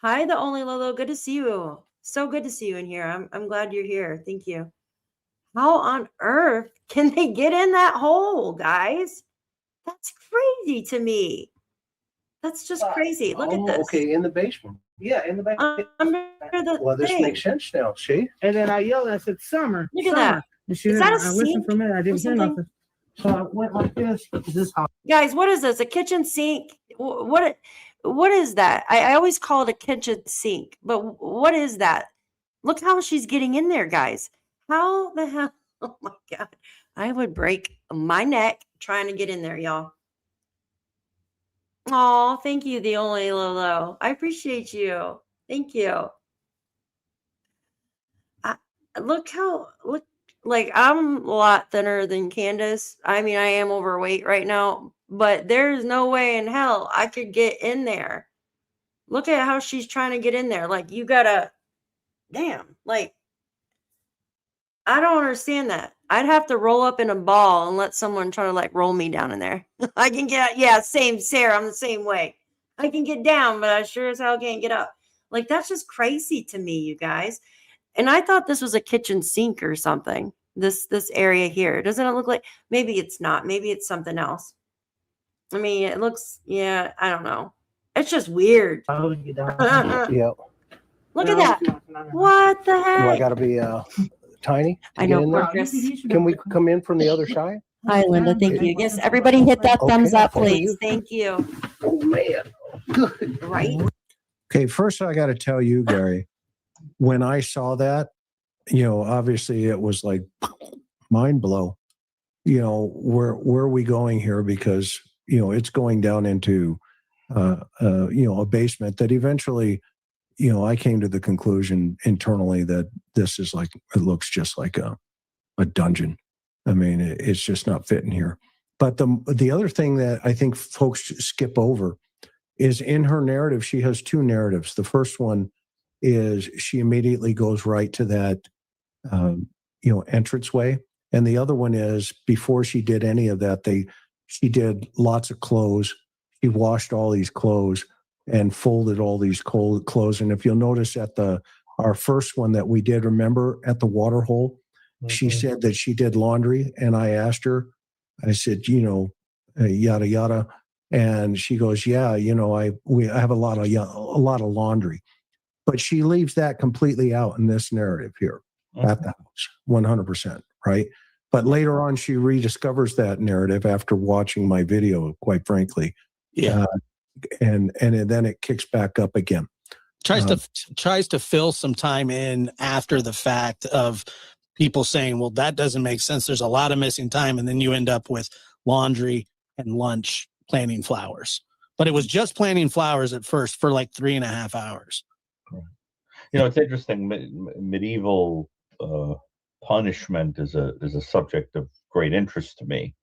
[SPEAKER 2] Hi, the only Lolo. Good to see you. So good to see you in here. I'm glad you're here. Thank you. How on earth can they get in that hole, guys? That's crazy to me. That's just crazy. Look at this.
[SPEAKER 4] Okay, in the basement.
[SPEAKER 6] Yeah, in the back.
[SPEAKER 2] Under the
[SPEAKER 4] Well, this
[SPEAKER 2] thing.
[SPEAKER 4] makes sense now. See?
[SPEAKER 6] And then I yelled and I said, Summer.
[SPEAKER 2] Look at
[SPEAKER 6] Summer.
[SPEAKER 2] that.
[SPEAKER 6] And she
[SPEAKER 2] Is
[SPEAKER 6] didn't-
[SPEAKER 2] that a
[SPEAKER 6] I listened
[SPEAKER 2] sink
[SPEAKER 6] for a minute. I
[SPEAKER 2] or
[SPEAKER 6] didn't hear
[SPEAKER 2] something?
[SPEAKER 6] nothing. So I went like this. Is this how?
[SPEAKER 2] Guys, what is this? A kitchen sink? What is that? I always call it a kitchen sink, but what is that? Look how she's getting in there, guys. How the hell? Oh my God. I would break my neck trying to get in there, y'all. Oh, thank you, the only Lolo. I appreciate you. Thank you. Look, like I'm a lot thinner than Candace. I mean, I am overweight right now, but there's no way in hell I could get in there. Look at how she's trying to get in there. Like, you gotta, damn, like, I don't understand that. I'd have to roll up in a ball and let someone try to roll me down in there. I can get, yeah, same, Sarah, I'm the same way. I can get down, but I sure as hell can't get up. Like, that's just crazy to me, you guys. And I thought this was a kitchen sink or something. This area here. Doesn't it look like, maybe it's not. Maybe it's something else. I mean, it looks, yeah, I don't know. It's just weird.
[SPEAKER 6] I would get down.
[SPEAKER 4] Yeah.
[SPEAKER 2] Look at that. What the
[SPEAKER 4] Do I
[SPEAKER 2] heck?
[SPEAKER 4] got to be tiny? to
[SPEAKER 2] I
[SPEAKER 4] get
[SPEAKER 2] know,
[SPEAKER 4] in there?
[SPEAKER 2] poor Chris.
[SPEAKER 4] Can we come in from the other side?
[SPEAKER 2] Hi, Linda. Thank you. Yes, everybody hit that thumbs
[SPEAKER 4] Okay.
[SPEAKER 2] up, please. Thank you.
[SPEAKER 6] Oh man. Good.
[SPEAKER 2] Right?
[SPEAKER 4] Okay, first I got to tell you, Gary, when I saw that, obviously it was like mind blow. Where are we going here? Because it's going down into a basement that eventually, I came to the conclusion internally that this is like, it looks just like a dungeon. I mean, it's just not fitting here. But the other thing that I think folks skip over is in her narrative, she has two narratives. The first one is she immediately goes right to that, entranceway. And the other one is before she did any of that, she did lots of clothes. She washed all these clothes and folded all these clothes. And if you'll notice at our first one that we did, remember at the water hole, she said that she did laundry. And I asked her, I said, yada, yada. And she goes, yeah, I have a lot of laundry. But she leaves that completely out in this narrative here at the house, 100%, right? But later on, she rediscovers that narrative after watching my video, quite frankly.
[SPEAKER 5] Yeah.
[SPEAKER 4] And then it kicks back up again.
[SPEAKER 5] Tries to fill some time in after the fact of people saying, well, that doesn't make sense. There's a lot of missing time. And then you end up with laundry and lunch planting flowers. But it was just planting flowers at first for like 3.5 hours.
[SPEAKER 3] It's interesting. Medieval punishment is a subject of great interest to me,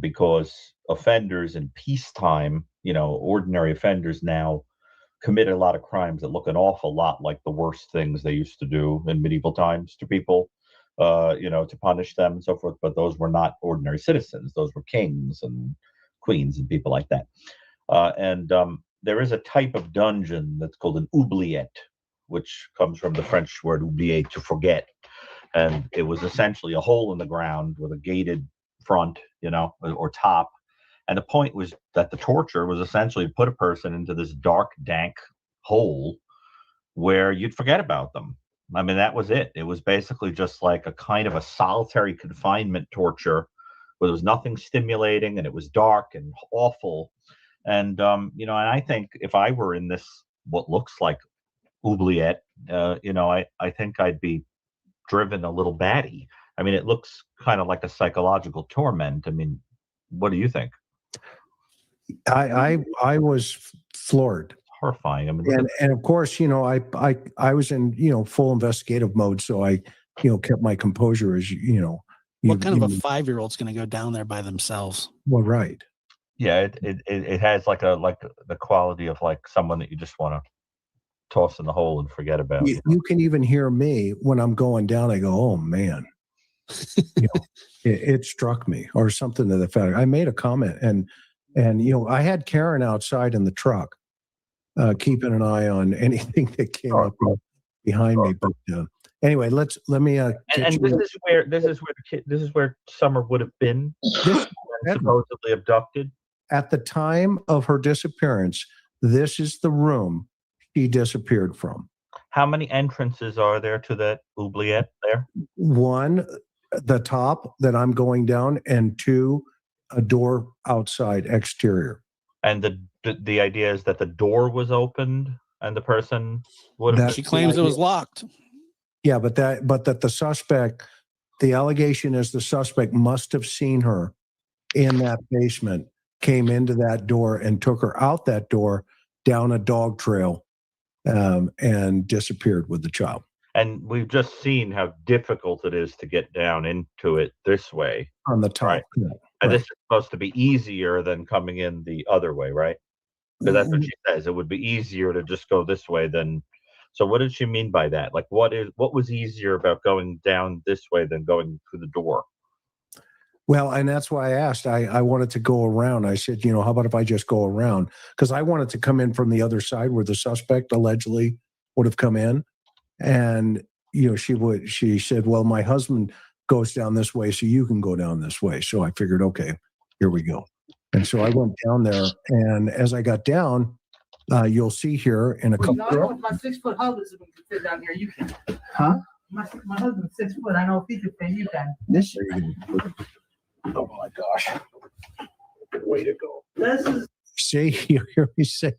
[SPEAKER 3] because offenders in peacetime, ordinary offenders now commit a lot of crimes that look an awful lot like the worst things they used to do in medieval times to people, to punish them and so forth. But those were not ordinary citizens; those were kings and queens and people like that. And there is a type of dungeon that's called an oubliette, which comes from the French word oublier, to forget. And it was essentially a hole in the ground with a gated front, or top. And the point was that the torture was essentially to put a person into this dark, dank hole where you'd forget about them. I mean, that was it. It was basically just like a kind of a solitary confinement torture where there was nothing stimulating and it was dark and awful. And, and I think if I were in this, what looks like oubliette, I think I'd be driven a little batty. I mean, it looks kind of like a psychological torment. I mean, what do you think?
[SPEAKER 4] I was floored.
[SPEAKER 3] It's horrifying. I mean,
[SPEAKER 4] and of course, I was in, full investigative mode. So I, kept my composure as,
[SPEAKER 5] What kind of a 5-year-old's going to go down there by themselves?
[SPEAKER 4] Well, right.
[SPEAKER 3] Yeah, it has like the quality of like someone that you just want to toss in the hole and forget about.
[SPEAKER 4] You can even hear me when I'm going down. I go, oh man, it struck me, or something to the fact. I made a comment, and I had Karen outside in the truck, keeping an eye on anything that came up behind me. But anyway, let me. And
[SPEAKER 3] this is where Summer would have been. Supposedly abducted.
[SPEAKER 4] At the time of her disappearance, this is the room she disappeared from.
[SPEAKER 3] How many entrances are there to that oubliette there?
[SPEAKER 4] One, the top that I'm going down, and two, a door outside exterior.
[SPEAKER 3] And the idea is that the door was opened and the person would have.
[SPEAKER 5] She claims it was locked.
[SPEAKER 4] Yeah, but that the suspect, the allegation is the suspect must have seen her in that basement, came into that door and took her out that door down a dog trail, and disappeared with the child.
[SPEAKER 3] And we've just seen how difficult it is to get down into it this way.
[SPEAKER 4] On the top.
[SPEAKER 3] Right.
[SPEAKER 4] Yeah,
[SPEAKER 3] and
[SPEAKER 4] right.
[SPEAKER 3] this is supposed to be easier than coming in the other way, right? Because that's what she says. It would be easier to just go this way than. So what did she mean by that? Like, what was easier about going down this way than going through the door?
[SPEAKER 4] Well, and that's why I asked. I wanted to go around. I said, how about if I just go around? Because I wanted to come in from the other side where the suspect allegedly would have come in. And, she said, well, my husband goes down this way, so you can go down this way. So I figured, okay, here we go. And so I went down there. And as I got down, you'll see here in a couple.
[SPEAKER 6] If my 6-foot husband can fit down here, you can. Huh? My husband's 6 foot. I know if he can fit, you can.
[SPEAKER 4] Oh my gosh. Way to go.
[SPEAKER 6] This is
[SPEAKER 4] See, you hear me say,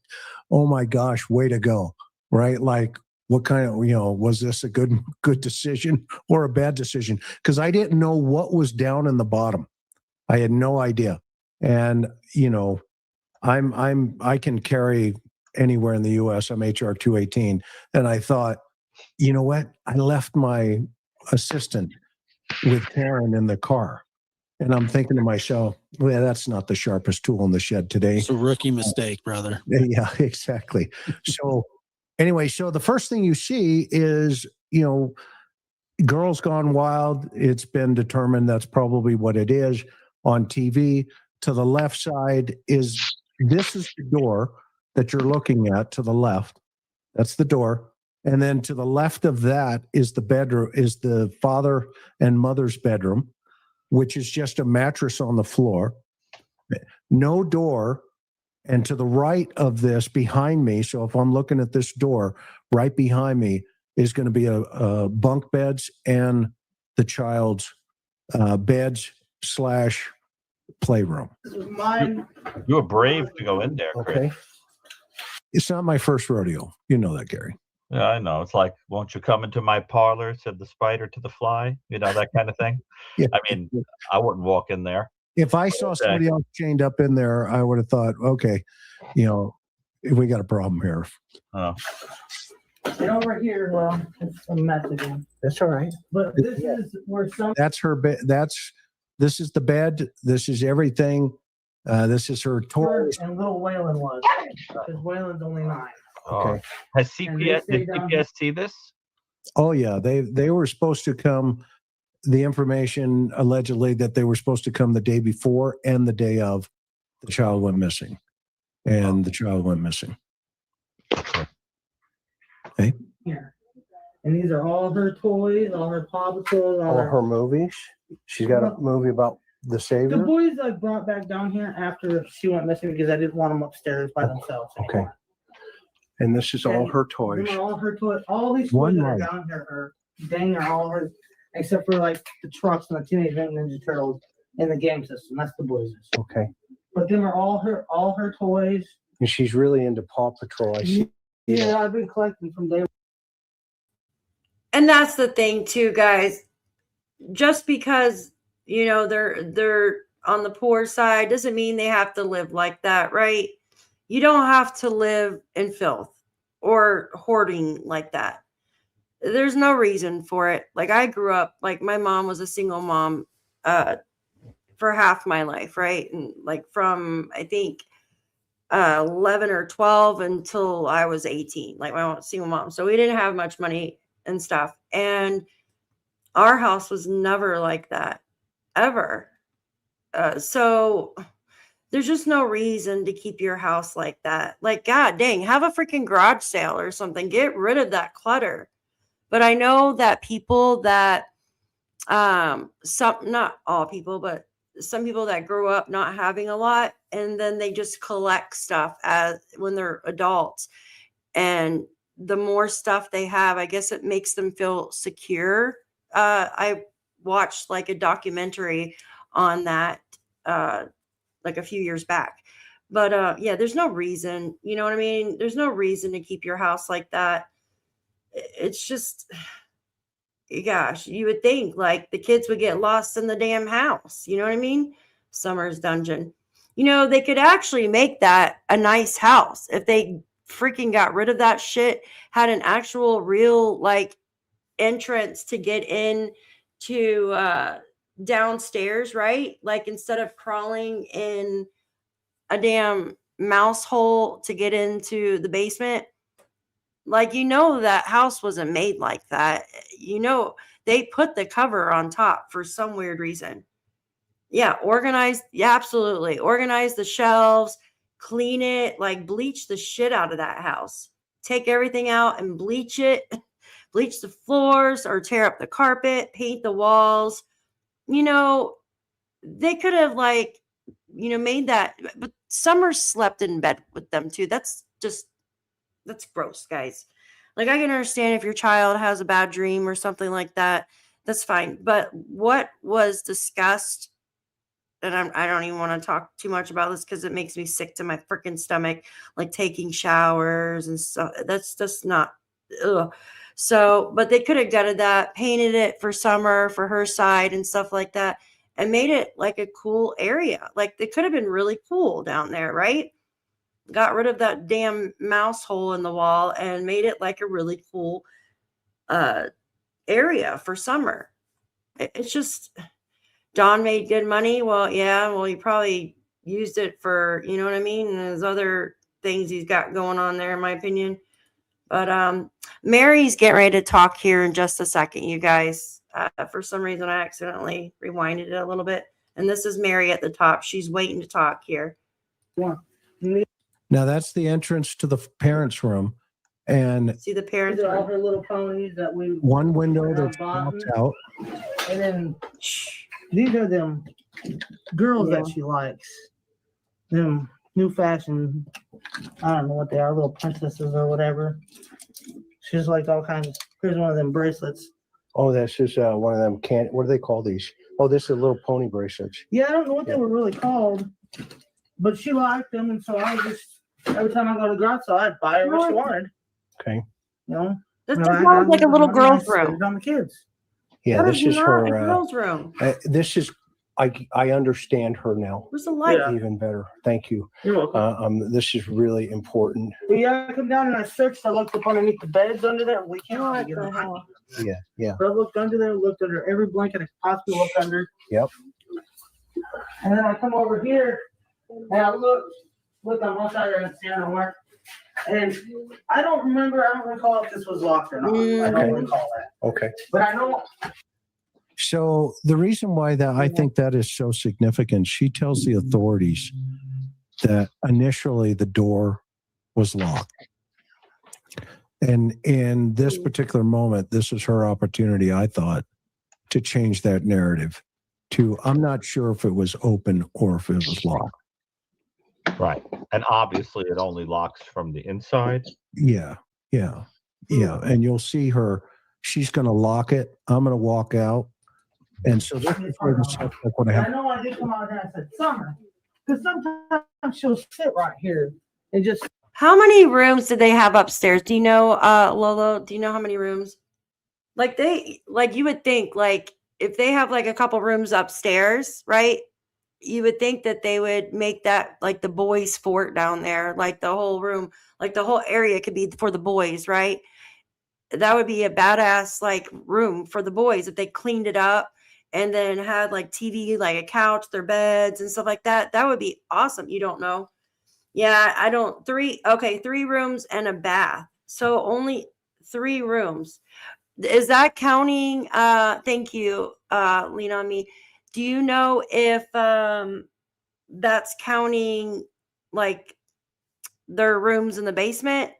[SPEAKER 4] oh my gosh, way to go. Right? Like, what kind of, was this a good decision or a bad decision? Because I didn't know what was down in the bottom. I had no idea. And, I can carry anywhere in the US. I'm HR 218. And I thought, you know what? I left my assistant with Karen in the car. And I'm thinking to myself, well, that's not the sharpest tool in the shed today.
[SPEAKER 5] It's a rookie mistake, brother.
[SPEAKER 4] Yeah, exactly. So anyway, so the first thing you see is, Girls Gone Wild. It's been determined that's probably what it is on TV. To the left side this is the door that you're looking at to the left. That's the door. And then to the left of that is the bedroom, is the father and mother's bedroom, which is just a mattress on the floor. No door. And to the right of this, behind me, so if I'm looking at this door, right behind me is going to be a bunk beds and the child's beds / playroom.
[SPEAKER 6] this is mine.
[SPEAKER 3] You were brave to go in there, Chris.
[SPEAKER 4] Okay. It's not my first rodeo. You know that, Gary.
[SPEAKER 3] Yeah, I know. It's like, won't you come into my parlor, said the spider to the fly, that kind of thing.
[SPEAKER 4] Yeah.
[SPEAKER 3] I mean, I wouldn't walk in there.
[SPEAKER 4] If I saw somebody else chained up in there, I would have thought, okay, we got a problem here.
[SPEAKER 3] Oh.
[SPEAKER 6] And over here, well, it's a mess again.
[SPEAKER 4] That's all right.
[SPEAKER 6] But this is where some
[SPEAKER 4] That's her bed. This is the bed. This is everything. This is her toys.
[SPEAKER 6] and little Waylon was. Because Waylon's only 9.
[SPEAKER 4] Okay.
[SPEAKER 3] Has
[SPEAKER 6] And they
[SPEAKER 3] CPS,
[SPEAKER 6] stay
[SPEAKER 3] did
[SPEAKER 6] down
[SPEAKER 3] CPS see this?
[SPEAKER 4] Oh yeah, they were supposed to come. The information allegedly that they were supposed to come the day before and the day of the child went missing, and the child went missing. Okay.
[SPEAKER 6] Here. And these are all her toys, all her Paw Patrols, all
[SPEAKER 4] All
[SPEAKER 6] her.
[SPEAKER 4] her movies. She's got a movie about the
[SPEAKER 6] The
[SPEAKER 4] Savior.
[SPEAKER 6] boys I brought back down here after she went missing because I didn't want them upstairs by themselves
[SPEAKER 4] Okay.
[SPEAKER 6] anymore.
[SPEAKER 4] And this is all her toys.
[SPEAKER 6] These are all her toys. All these
[SPEAKER 4] One
[SPEAKER 6] toys that are
[SPEAKER 4] night.
[SPEAKER 6] down here are dang are all hers, except for like the trucks and the Teenage Mutant Ninja Turtles in the game system. That's the boys'.
[SPEAKER 4] Okay.
[SPEAKER 6] But them are all her toys.
[SPEAKER 4] And she's really into Paw Patrol. I see.
[SPEAKER 6] Yeah, I've been collecting from day one.
[SPEAKER 2] And that's the thing too, guys. Just because they're on the poor side doesn't mean they have to live like that, right? You don't have to live in filth or hoarding like that. There's no reason for it. Like, I grew up, like, my mom was a single mom for half my life, right? And like from I think 11 or 12 until I was 18, like my single mom. So we didn't have much money and stuff. And our house was never like that, ever. So there's just no reason to keep your house like that. Like, God dang, have a freaking garage sale or something. Get rid of that clutter. But I know that people that, not all people, but some people that grew up not having a lot, and then they just collect stuff when they're adults. And the more stuff they have, I guess it makes them feel secure. I watched like a documentary on that, like a few years back. But yeah, there's no reason, you know what I mean? There's no reason to keep your house like that. It's just, gosh, you would think like the kids would get lost in the damn house. You know what I mean? Summer's Dungeon. They could actually make that a nice house if they freaking got rid of that shit, had an actual real like entrance to get in to downstairs, right? Like, instead of crawling in a damn mouse hole to get into the basement, like, that house wasn't made like that. They put the cover on top for some weird reason. Yeah, organize. Yeah, absolutely. Organize the shelves, clean it, like bleach the shit out of that house. Take everything out and bleach it, bleach the floors or tear up the carpet, paint the walls. They could have made that, but Summer slept in bed with them too. That's gross, guys. Like, I can understand if your child has a bad dream or something like that. That's fine. But what was discussed and I don't even want to talk too much about this because it makes me sick to my freaking stomach, like taking showers and stuff. That's just not, ugh. So, but they could have gutted that, painted it for summer for her side and stuff like that, and made it like a cool area. Like they could have been really cool down there, right? Got rid of that damn mouse hole in the wall and made it like a really cool area for summer. It's just, John made good money. Well, yeah, well, he probably used it for, you know what I mean? And there's other things he's got going on there, in my opinion. But Mary's getting ready to talk here in just a second, you guys. For some reason, I accidentally rewinded it a little bit. And this is Mary at the top. She's waiting to talk here.
[SPEAKER 4] Now that's the entrance to the parents' room, and
[SPEAKER 2] See the parents?
[SPEAKER 6] These are all her little ponies that we.
[SPEAKER 4] one window
[SPEAKER 6] They're
[SPEAKER 4] that's
[SPEAKER 6] bought.
[SPEAKER 4] blocked out.
[SPEAKER 6] And then
[SPEAKER 2] Shh.
[SPEAKER 6] these are them girls
[SPEAKER 2] Yeah.
[SPEAKER 6] that she likes. Them new fashion. I don't know what they are, little princesses or whatever. She's like all kinds of. Here's one of them bracelets.
[SPEAKER 4] Oh, that's just one of them. What do they call these? Oh, this is little pony bracelets.
[SPEAKER 6] Yeah, I don't know what
[SPEAKER 4] Yeah.
[SPEAKER 6] they were really called, but she liked them, and so I would just every time I go to the garage sale, I'd buy her what she wanted.
[SPEAKER 4] Okay.
[SPEAKER 6] You know,
[SPEAKER 2] This
[SPEAKER 6] When
[SPEAKER 2] just
[SPEAKER 6] I
[SPEAKER 2] sounds
[SPEAKER 6] got
[SPEAKER 2] like a
[SPEAKER 6] the
[SPEAKER 2] little
[SPEAKER 6] money, I
[SPEAKER 2] girl's
[SPEAKER 6] spent
[SPEAKER 2] room.
[SPEAKER 6] it on the kids.
[SPEAKER 4] Yeah,
[SPEAKER 2] That
[SPEAKER 4] this
[SPEAKER 2] is
[SPEAKER 4] is
[SPEAKER 2] not a
[SPEAKER 4] her.
[SPEAKER 2] girl's room.
[SPEAKER 4] This is. I understand her now
[SPEAKER 2] Where's the light?
[SPEAKER 6] Yeah.
[SPEAKER 4] even better. Thank you.
[SPEAKER 6] You're welcome.
[SPEAKER 4] This is really important.
[SPEAKER 6] But yeah, I come down and I searched. I looked up underneath the beds under there. We can't
[SPEAKER 2] What
[SPEAKER 6] get
[SPEAKER 2] the
[SPEAKER 6] them.
[SPEAKER 2] hell?
[SPEAKER 4] Yeah, yeah.
[SPEAKER 6] But I looked under there, looked under every blanket I could possibly look under.
[SPEAKER 4] Yep.
[SPEAKER 6] And then I come over here and I look on one side and stand and work. And I don't recall if this was locked or not. I don't
[SPEAKER 4] Okay.
[SPEAKER 6] recall that.
[SPEAKER 4] Okay.
[SPEAKER 6] But I know
[SPEAKER 4] So the reason why that I think that is so significant, she tells the authorities that initially the door was locked. And in this particular moment, this is her opportunity, I thought, to change that narrative to, I'm not sure if it was open or if it was locked.
[SPEAKER 3] Right. And obviously it only locks from the inside.
[SPEAKER 4] Yeah, yeah, yeah. And you'll see her, she's going to lock it. I'm going to walk out. And so this is where the suspect would
[SPEAKER 6] I
[SPEAKER 4] have.
[SPEAKER 6] know I did come out there and I said, Summer. Because sometimes she'll sit right here and just
[SPEAKER 2] How many rooms did they have upstairs? Do you know, Lolo? Do you know how many rooms? Like you would think, like if they have like a couple rooms upstairs, right? You would think that they would make that like the boys' fort down there, like the whole room, like the whole area could be for the boys, right? That would be a badass like room for the boys if they cleaned it up and then had like TV, like a couch, their beds and stuff like that. That would be awesome. You don't know. Yeah, I don't. 3 rooms and a bath. So only 3 rooms. Is that counting? Thank you, Lean on Me. Do you know if that's counting like their rooms in the basement?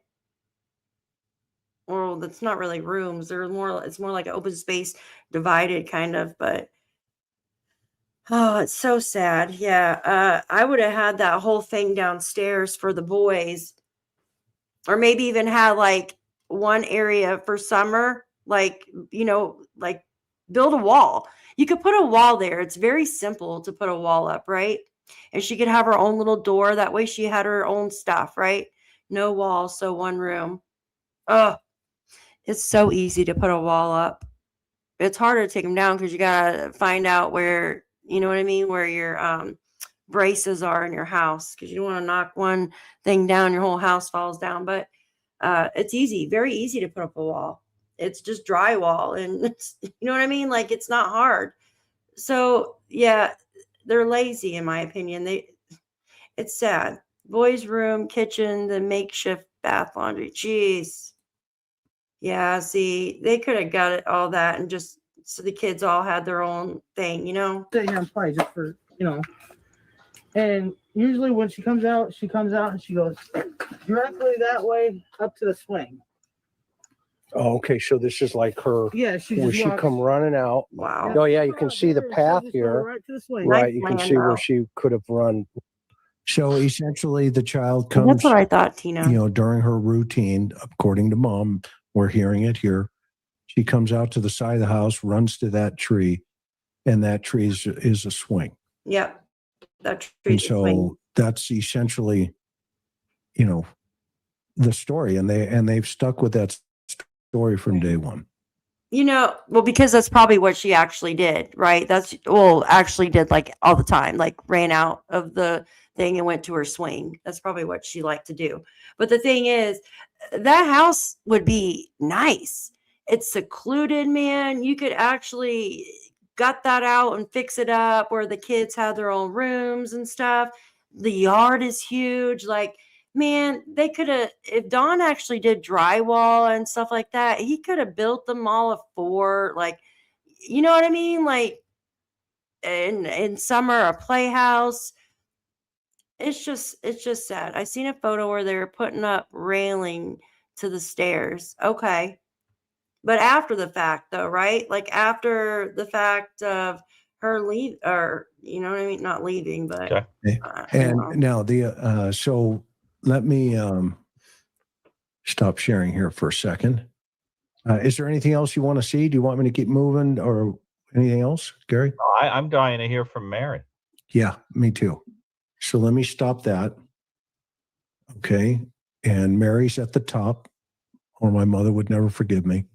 [SPEAKER 2] Well, that's not really rooms. It's more like an open space, divided kind of, but oh, it's so sad. Yeah. I would have had that whole thing downstairs for the boys. Or maybe even had like one area for summer, like, like build a wall. You could put a wall there. It's very simple to put a wall up, right? And she could have her own little door. That way she had her own stuff, right? No wall, so one room. Oh, it's so easy to put a wall up. It's harder to take them down because you gotta find out where, you know what I mean, where your braces are in your house, because you don't want to knock one thing down, your whole house falls down. But it's easy, very easy to put up a wall. It's just drywall, and it's, you know what I mean, like it's not hard. So yeah, they're lazy in my opinion. It's sad. Boys' room, kitchen, the makeshift bath, laundry. Jeez. Yeah, see, they could have got it all that and just so the kids all had their own thing,
[SPEAKER 6] sit here and play just for, And usually when she comes out and she goes directly that way up to the swing.
[SPEAKER 4] Oh, okay. So this is like her.
[SPEAKER 6] Yeah, she
[SPEAKER 4] Where
[SPEAKER 6] just
[SPEAKER 4] she
[SPEAKER 6] walks
[SPEAKER 4] come running out.
[SPEAKER 2] Wow.
[SPEAKER 4] Oh yeah, you can see the
[SPEAKER 6] She
[SPEAKER 4] path
[SPEAKER 6] just
[SPEAKER 4] here.
[SPEAKER 6] goes right to the swing.
[SPEAKER 4] Right,
[SPEAKER 2] Nice
[SPEAKER 4] you can
[SPEAKER 2] plan,
[SPEAKER 4] see where
[SPEAKER 2] though.
[SPEAKER 4] she could have run. So essentially, the child comes,
[SPEAKER 2] That's what I thought, Tina.
[SPEAKER 4] during her routine, according to mom, we're hearing it here. She comes out to the side of the house, runs to that tree, and that tree is a swing.
[SPEAKER 2] Yep. That tree
[SPEAKER 4] And
[SPEAKER 2] is swinging.
[SPEAKER 4] so that's essentially, you know, the story, and they've stuck with that story from day one.
[SPEAKER 2] Well, because that's probably what she actually did, right? Actually did like all the time, like ran out of the thing and went to her swing. That's probably what she liked to do. But the thing is, that house would be nice. It's secluded, man. You could actually gut that out and fix it up where the kids have their own rooms and stuff. The yard is huge. Like, man, they could have, if Don actually did drywall and stuff like that, he could have built them all a fort. Like, you know what I mean? Like, in summer, a playhouse. It's just sad. I seen a photo where they were putting up railing to the stairs. Okay. But after the fact, though, right? Like after the fact of her leave, or you know what I mean? Not leaving, but
[SPEAKER 3] Okay.
[SPEAKER 4] And now so let me stop sharing here for a second. Is there anything else you want to see? Do you want me to keep moving or anything else, Gary?
[SPEAKER 3] I'm dying to hear from Mary.
[SPEAKER 4] Yeah, me too. So let me stop that. Okay. And Mary's at the top, or my mother would never forgive me.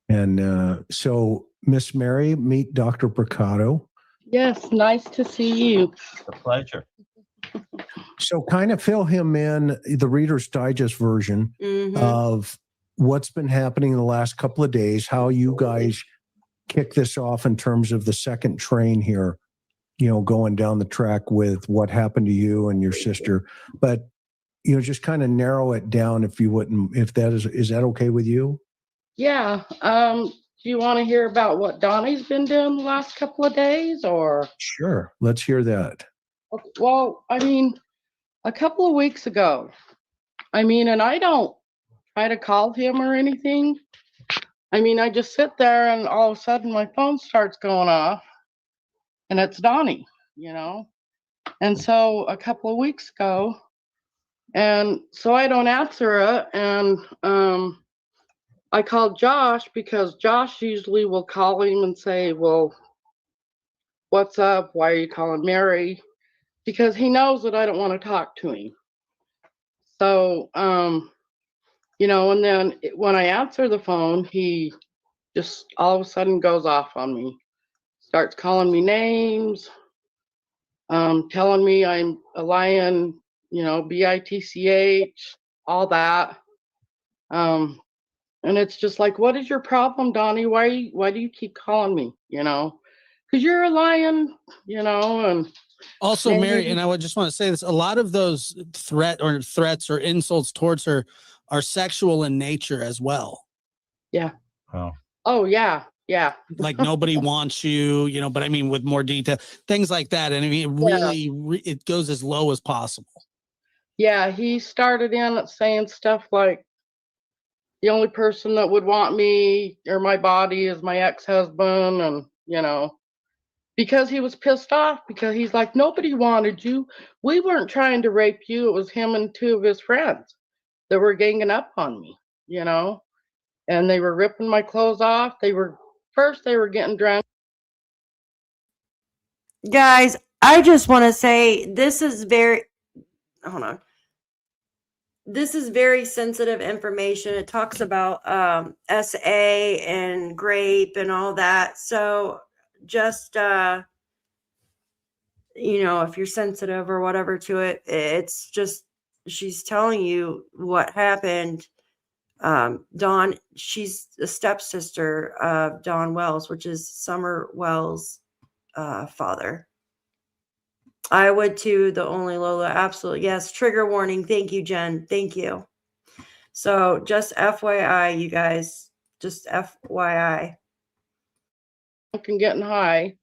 [SPEAKER 4] And so, Miss Mary, meet Dr. Bricado.
[SPEAKER 7] Yes, nice to see you.
[SPEAKER 3] It's a pleasure.
[SPEAKER 4] So kind of fill him in, the Reader's Digest version
[SPEAKER 2] Mhm.
[SPEAKER 4] of what's been happening in the last couple of days, how you guys kick this off in terms of the second train here, going down the track with what happened to you and your sister. But, just kind of narrow it down if you wouldn't, if that is that okay with you?
[SPEAKER 7] Yeah. Do you want to hear about what Donnie's been doing the last couple of days, or?
[SPEAKER 4] Sure. Let's hear that.
[SPEAKER 7] Okay, well, a couple of weeks ago, and I don't try to call him or anything. I just sit there and all of a sudden my phone starts going off and it's Donnie, And so a couple of weeks ago, and so I don't answer it. And I called Josh because Josh usually will call him and say, well, what's up? Why are you calling Mary? Because he knows that I don't want to talk to him. So, and then when I answer the phone, he just all of a sudden goes off on me, starts calling me names, telling me I'm a lion, bitch, all that. And it's just like, what is your problem, Donnie? Why do you keep calling me? Because you're a lion, and
[SPEAKER 5] Also, Mary, and I would just want to say this: a lot of those threats or insults towards her are sexual in nature as well.
[SPEAKER 7] Yeah.
[SPEAKER 3] Oh,
[SPEAKER 7] yeah.
[SPEAKER 5] Like nobody wants you, but with more detail, things like that. And it really, it goes as low as possible.
[SPEAKER 7] Yeah, he started in saying stuff like, the only person that would want me or my body is my ex-husband, and because he was pissed off, because he's like, nobody wanted you. We weren't trying to rape you. It was him and two of his friends that were ganging up on me, and they were ripping my clothes off. They were getting drunk.
[SPEAKER 2] Guys, I just want to say this is hold on. This is very sensitive information. It talks about SA and grape and all that. So just, if you're sensitive or whatever to it, it's just, she's telling you what happened. Dawn, she's the stepsister of Don Wells, which is Summer Wells' father. I would too. The only Lola. Absolutely. Yes. Trigger warning. Thank you, Jen. Thank you. So just FYI, you guys, just FYI.
[SPEAKER 7] And getting high.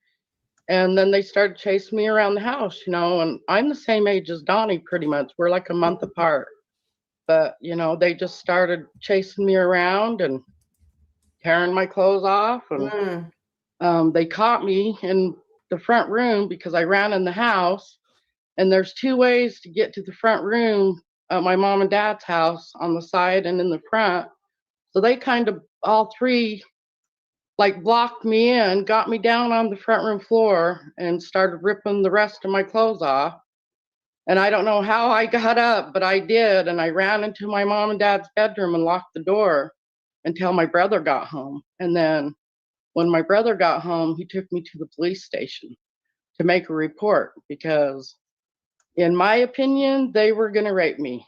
[SPEAKER 7] And then they started chasing me around the house, and I'm the same age as Donnie pretty much. We're like a month apart. But, they just started chasing me around and tearing my clothes off. And they caught me in the front room because I ran in the house. And there's two ways to get to the front room at my mom and dad's house, on the side and in the front. So they kind of all three like blocked me in, got me down on the front room floor and started ripping the rest of my clothes off. And I don't know how I got up, but I did. And I ran into my mom and dad's bedroom and locked the door until my brother got home. And then when my brother got home, he took me to the police station to make a report because, in my opinion, they were going to rape me.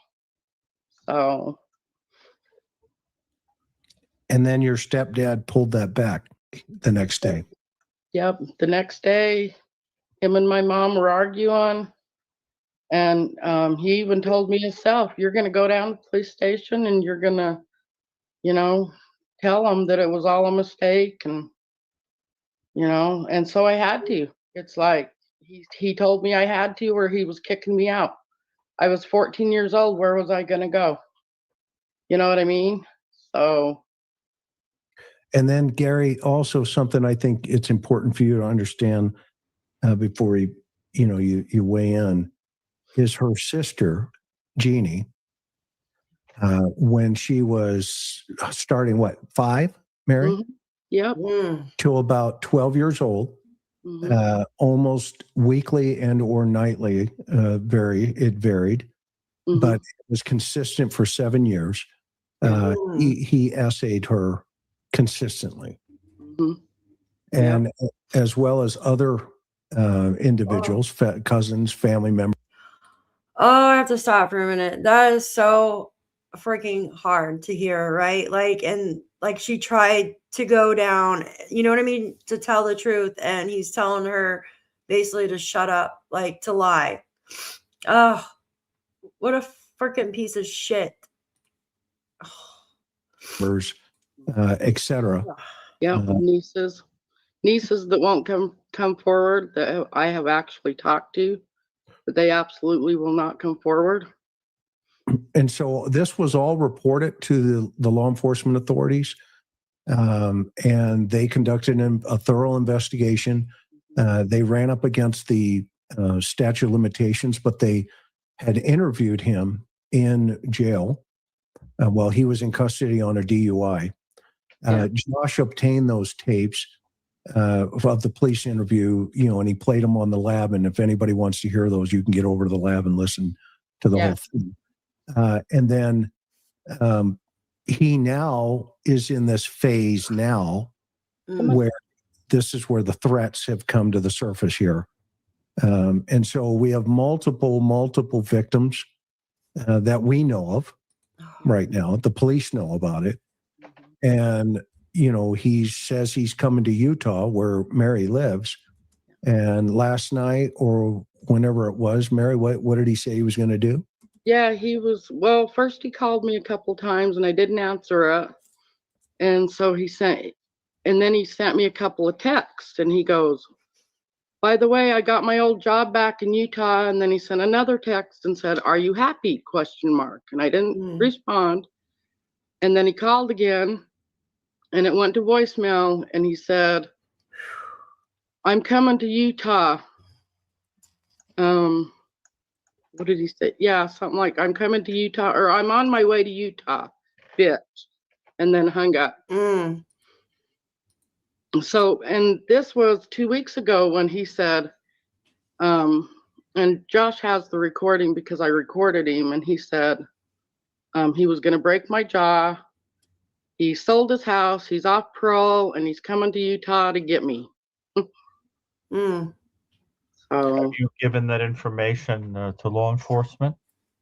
[SPEAKER 7] So.
[SPEAKER 4] And then your stepdad pulled that back the next day.
[SPEAKER 7] Yep. The next day, him and my mom were arguing. And he even told me himself, you're going to go down to the police station and you're going to, tell them that it was all a mistake. And, and so I had to. It's like he told me I had to, or he was kicking me out. I was 14 years old. Where was I going to go? You know what I mean? So.
[SPEAKER 4] And then, Gary, also something I think it's important for you to understand before you weigh in is her sister, Jeannie, when she was starting, 5, Mary?
[SPEAKER 7] Mm-hmm. Yep.
[SPEAKER 4] Till about 12 years old, almost weekly and or nightly, it varied, but it was consistent for 7 years. He essayed her consistently. And as well as other individuals, cousins, family members.
[SPEAKER 2] Oh, I have to stop for a minute. That is so freaking hard to hear, right? Like she tried to go down, you know what I mean, to tell the truth, and he's telling her basically to shut up, like to lie. Oh, what a freaking piece of shit.
[SPEAKER 4] Etc.
[SPEAKER 7] Yeah, nieces that won't come forward that I have actually talked to, but they absolutely will not come forward.
[SPEAKER 4] And so this was all reported to the law enforcement authorities, and they conducted a thorough investigation. They ran up against the statute of limitations, but they had interviewed him in jail while he was in custody on a DUI. Josh obtained those tapes of the police interview, and he played them on the lab. And if anybody wants to hear those, you can get over to the lab and listen to the whole thing. And then he now is in this phase now where this is where the threats have come to the surface here. And so we have multiple victims that we know of right now. The police know about it. And, he says he's coming to Utah where Mary lives. And last night or whenever it was, Mary, what did he say he was going to do?
[SPEAKER 7] Yeah, first he called me a couple times and I didn't answer it. And so he sent me a couple of texts and he goes, by the way, I got my old job back in Utah. And then he sent another text and said, are you happy? ? And I didn't respond. And then he called again and it went to voicemail and he said, I'm coming to Utah. What did he say? Yeah, something like, I'm coming to Utah, or I'm on my way to Utah, bitch. And then hung up. So, and this was 2 weeks ago when he said, and Josh has the recording because I recorded him, and he said he was going to break my jaw. He sold his house, he's off parole, and he's coming to Utah to get me.
[SPEAKER 3] Have you given that information to law enforcement?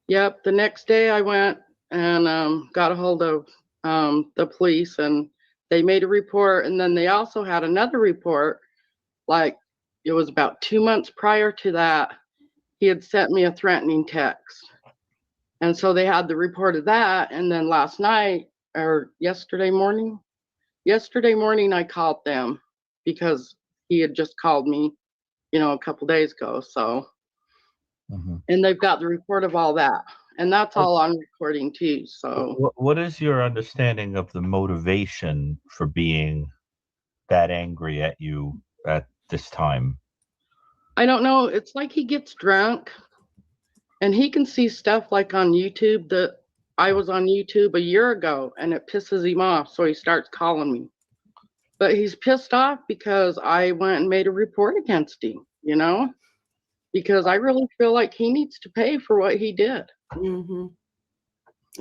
[SPEAKER 7] Yep. The next day I went and got a hold of the police and they made a report. And then they also had another report, like it was about 2 months prior to that, he had sent me a threatening text. And so they had the report of that. And then last night or yesterday morning, I called them because he had just called me, a couple days ago. So, and they've got the report of all that. And that's all on recording too. So
[SPEAKER 3] what is your understanding of the motivation for being that angry at you at this time?
[SPEAKER 7] I don't know. It's like he gets drunk and he can see stuff like on YouTube that I was on YouTube a year ago and it pisses him off. So he starts calling me. but he's pissed off because I went and made a report against him, you know, because I really feel like he needs to pay for what he did.
[SPEAKER 2] Mm-hmm.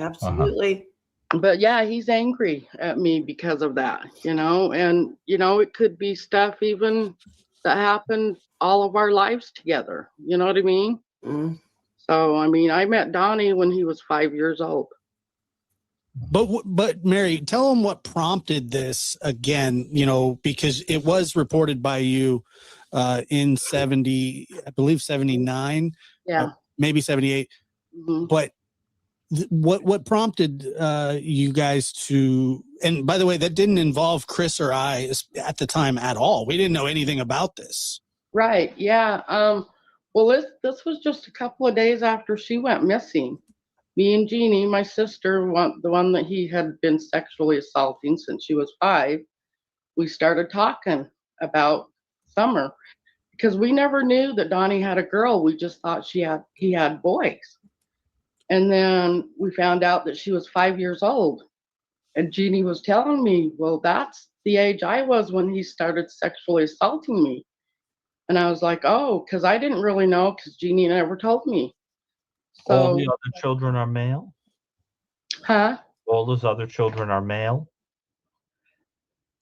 [SPEAKER 2] Absolutely.
[SPEAKER 7] But yeah, he's angry at me because of that, you know, and, you know, it could be stuff even that happened all of our lives together. You know what I mean?
[SPEAKER 2] Mm.
[SPEAKER 7] So, I mean, I met Donnie when he was 5 years old.
[SPEAKER 5] But Mary, tell him what prompted this again, you know, because it was reported by you in 70, I believe 79,
[SPEAKER 7] Yeah.
[SPEAKER 5] maybe 78.
[SPEAKER 7] Mhm.
[SPEAKER 5] But what prompted you guys to, and by the way, that didn't involve Chris or I at the time at all. We didn't know anything about this.
[SPEAKER 7] Right. Yeah. Well, this was just a couple of days after she went missing. Me and Jeannie, my sister, the one that he had been sexually assaulting since she was 5, we started talking about Summer because we never knew that Donnie had a girl. We just thought he had boys. And then we found out that she was 5 years old. And Jeannie was telling me, well, that's the age I was when he started sexually assaulting me. And I was like, oh, because I didn't really know because Jeannie never told me.
[SPEAKER 3] All
[SPEAKER 7] So,
[SPEAKER 3] the other children are male?
[SPEAKER 7] huh?
[SPEAKER 3] All those other children are male?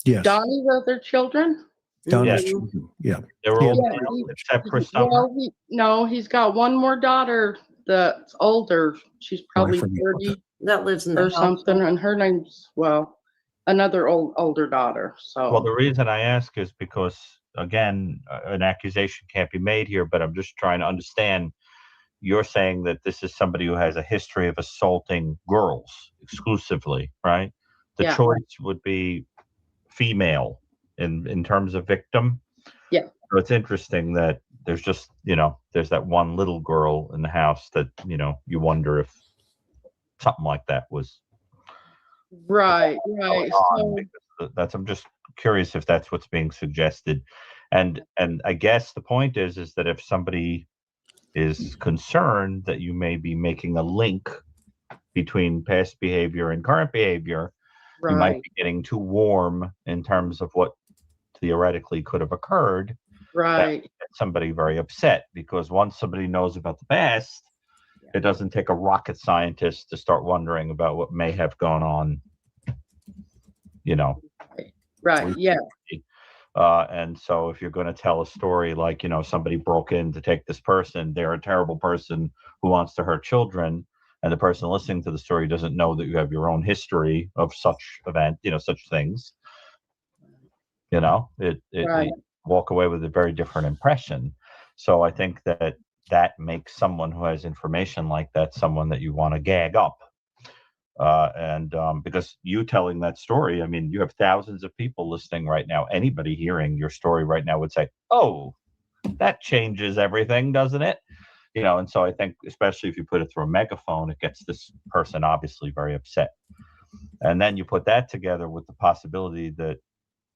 [SPEAKER 4] Yes.
[SPEAKER 7] Donnie's other children?
[SPEAKER 4] Donnie's
[SPEAKER 3] Yes.
[SPEAKER 4] children. Yeah.
[SPEAKER 3] They're
[SPEAKER 4] Yeah.
[SPEAKER 3] all
[SPEAKER 7] Yeah,
[SPEAKER 3] male except for Summer?
[SPEAKER 7] Well, no, he's got one more daughter that's older. She's probably
[SPEAKER 4] forget about
[SPEAKER 7] 30
[SPEAKER 2] That lives in the
[SPEAKER 7] or
[SPEAKER 2] house.
[SPEAKER 7] something, and her name's, well, another older daughter. So,
[SPEAKER 3] Well, the reason I ask is because, again, an accusation can't be made here, but I'm just trying to understand. You're saying that this is somebody who has a history of assaulting girls exclusively, right? The
[SPEAKER 7] Yeah.
[SPEAKER 3] choice would be female in terms of victim.
[SPEAKER 7] Yeah.
[SPEAKER 3] So it's interesting that there's just, you know, there's that one little girl in the house that, you know, you wonder if something like that was
[SPEAKER 7] right.
[SPEAKER 3] going on. Because that's, I'm just curious if that's what's being suggested. And I guess the point is that if somebody is concerned that you may be making a link between past behavior and current behavior, you might
[SPEAKER 7] Right.
[SPEAKER 3] be getting too warm in terms of what theoretically could have occurred. That
[SPEAKER 7] Right.
[SPEAKER 3] would get somebody very upset, because once somebody knows about the past, it doesn't take a rocket scientist to start wondering about what may have gone on, you know.
[SPEAKER 7] Right. Yeah.
[SPEAKER 3] And so if you're going to tell a story like, you know, somebody broke in to take this person, they're a terrible person who wants to hurt children, and the person listening to the story doesn't know that you have your own history of such event, you know, such things, you know,
[SPEAKER 7] Right.
[SPEAKER 3] you walk away with a very different impression. So I think that makes someone who has information like that someone that you want to gag up. Because you telling that story, I mean, you have thousands of people listening right now. Anybody hearing your story right now would say, oh, that changes everything, doesn't it? You know, and so I think, especially if you put it through a megaphone, it gets this person obviously very upset. And then you put that together with the possibility that,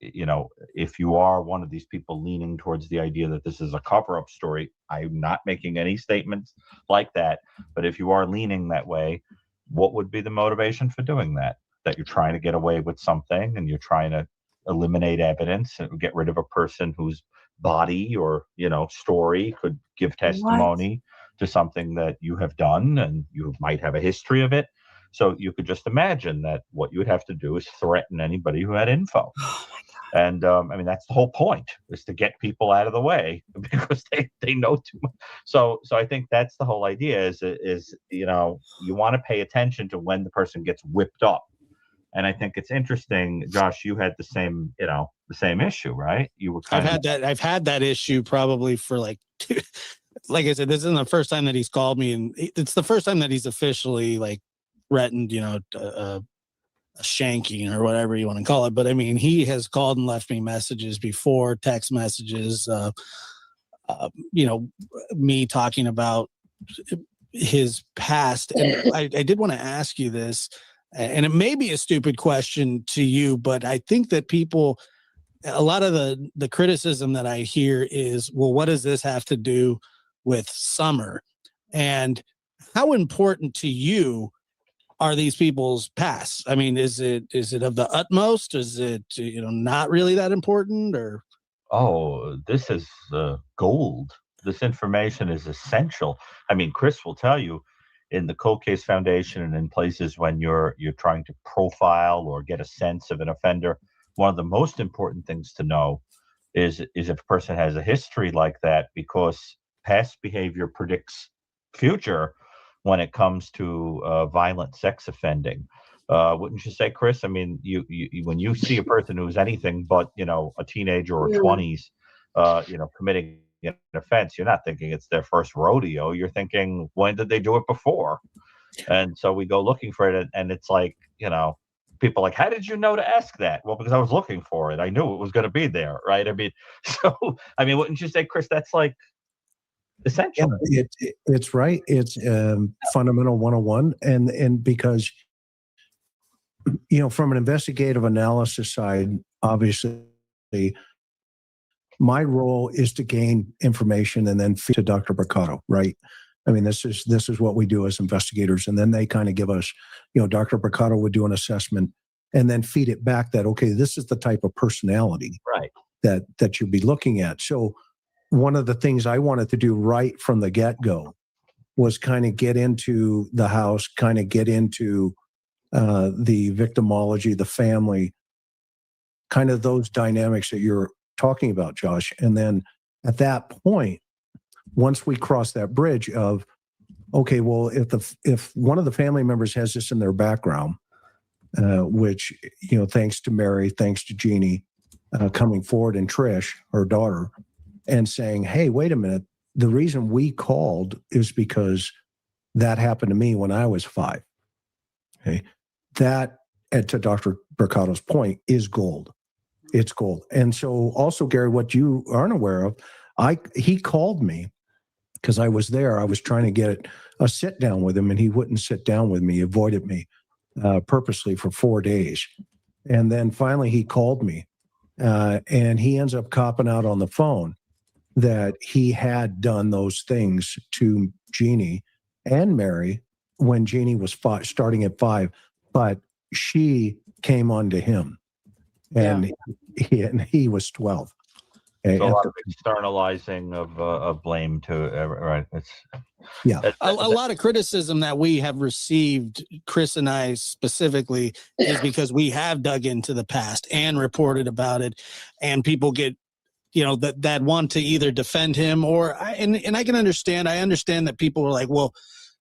[SPEAKER 3] you know, if you are one of these people leaning towards the idea that this is a cover-up story, I'm not making any statements like that, but if you are leaning that way, what would be the motivation for doing that? That you're trying to get away with something and you're trying to eliminate evidence and get rid of a person whose body or, you know, story could give testimony to something that you have done, and you might have a history of it. So you could just imagine that what you would have to do is threaten anybody who had info.
[SPEAKER 2] Oh my God.
[SPEAKER 3] And I mean, that's the whole point, is to get people out of the way because they know too much. So I think that's the whole idea is, you know, you want to pay attention to when the person gets whipped up. And I think it's interesting, Josh, you had the same, you know, the same issue, right? You were
[SPEAKER 5] I've had that issue probably for like like I said, this isn't the first time that he's called me, and it's the first time that he's officially like threatened, you know, a shanking or whatever you want to call it. But I mean, he has called and left me messages before, text messages, you know, me talking about his past. And I did want to ask you this, and it may be a stupid question to you, but I think that people, a lot of the criticism that I hear is, well, what does this have to do with Summer? And how important to you are these people's past? I mean, is it of the utmost? Is it, not really that important, or?
[SPEAKER 3] Oh, this is gold. This information is essential. I mean, Chris will tell you in the Cold Case Foundation and in places when you're trying to profile or get a sense of an offender, one of the most important things to know is if a person has a history like that, because past behavior predicts future when it comes to violent sex offending. Wouldn't you say, Chris? I mean, you when you see a person who's anything but a teenager or 20s, committing an offense, you're not thinking it's their first rodeo. You're thinking, when did they do it before? And so we go looking for it, and it's like, people are like, how did you know to ask that? Well, because I was looking for it. I knew it was going to be there, right? I mean, so wouldn't you say, Chris? That's like essential.
[SPEAKER 4] Yeah, it's right. It's fundamental 101, and because from an investigative analysis side, obviously, my role is to gain information and then feed to Dr. Bricado, right? I mean, this is what we do as investigators, and then they kind of give us, Dr. Bricado would do an assessment and then feed it back that, okay, this is the type of personality
[SPEAKER 3] right
[SPEAKER 4] that you'd be looking at. So one of the things I wanted to do right from the get-go was kind of get into the house, kind of get into the victimology, the family, kind of those dynamics that you're talking about, Josh. And then at that point, once we cross that bridge of, okay, well, if one of the family members has this in their background, which, thanks to Mary, thanks to Jeannie, coming forward, and Trish, her daughter, and saying, hey, wait a minute, the reason we called is because that happened to me when I was 5. Okay. That, and to Dr. Bricado's point, is gold. It's gold. And so also, Gary, what you aren't aware of, he called me because I was there. I was trying to get a sit down with him, and he wouldn't sit down with me, avoided me purposely for 4 days. And then finally he called me, and he ends up copping out on the phone that he had done those things to Jeannie and Mary when Jeannie was starting at 5, but she came on to him, and he was 12.
[SPEAKER 3] A lot of externalizing of blame to right.
[SPEAKER 5] A lot of criticism that we have received, Chris and I specifically, is because we have dug into the past and reported about it, and people get that want to either defend him or and I can understand. I understand that people are like, well,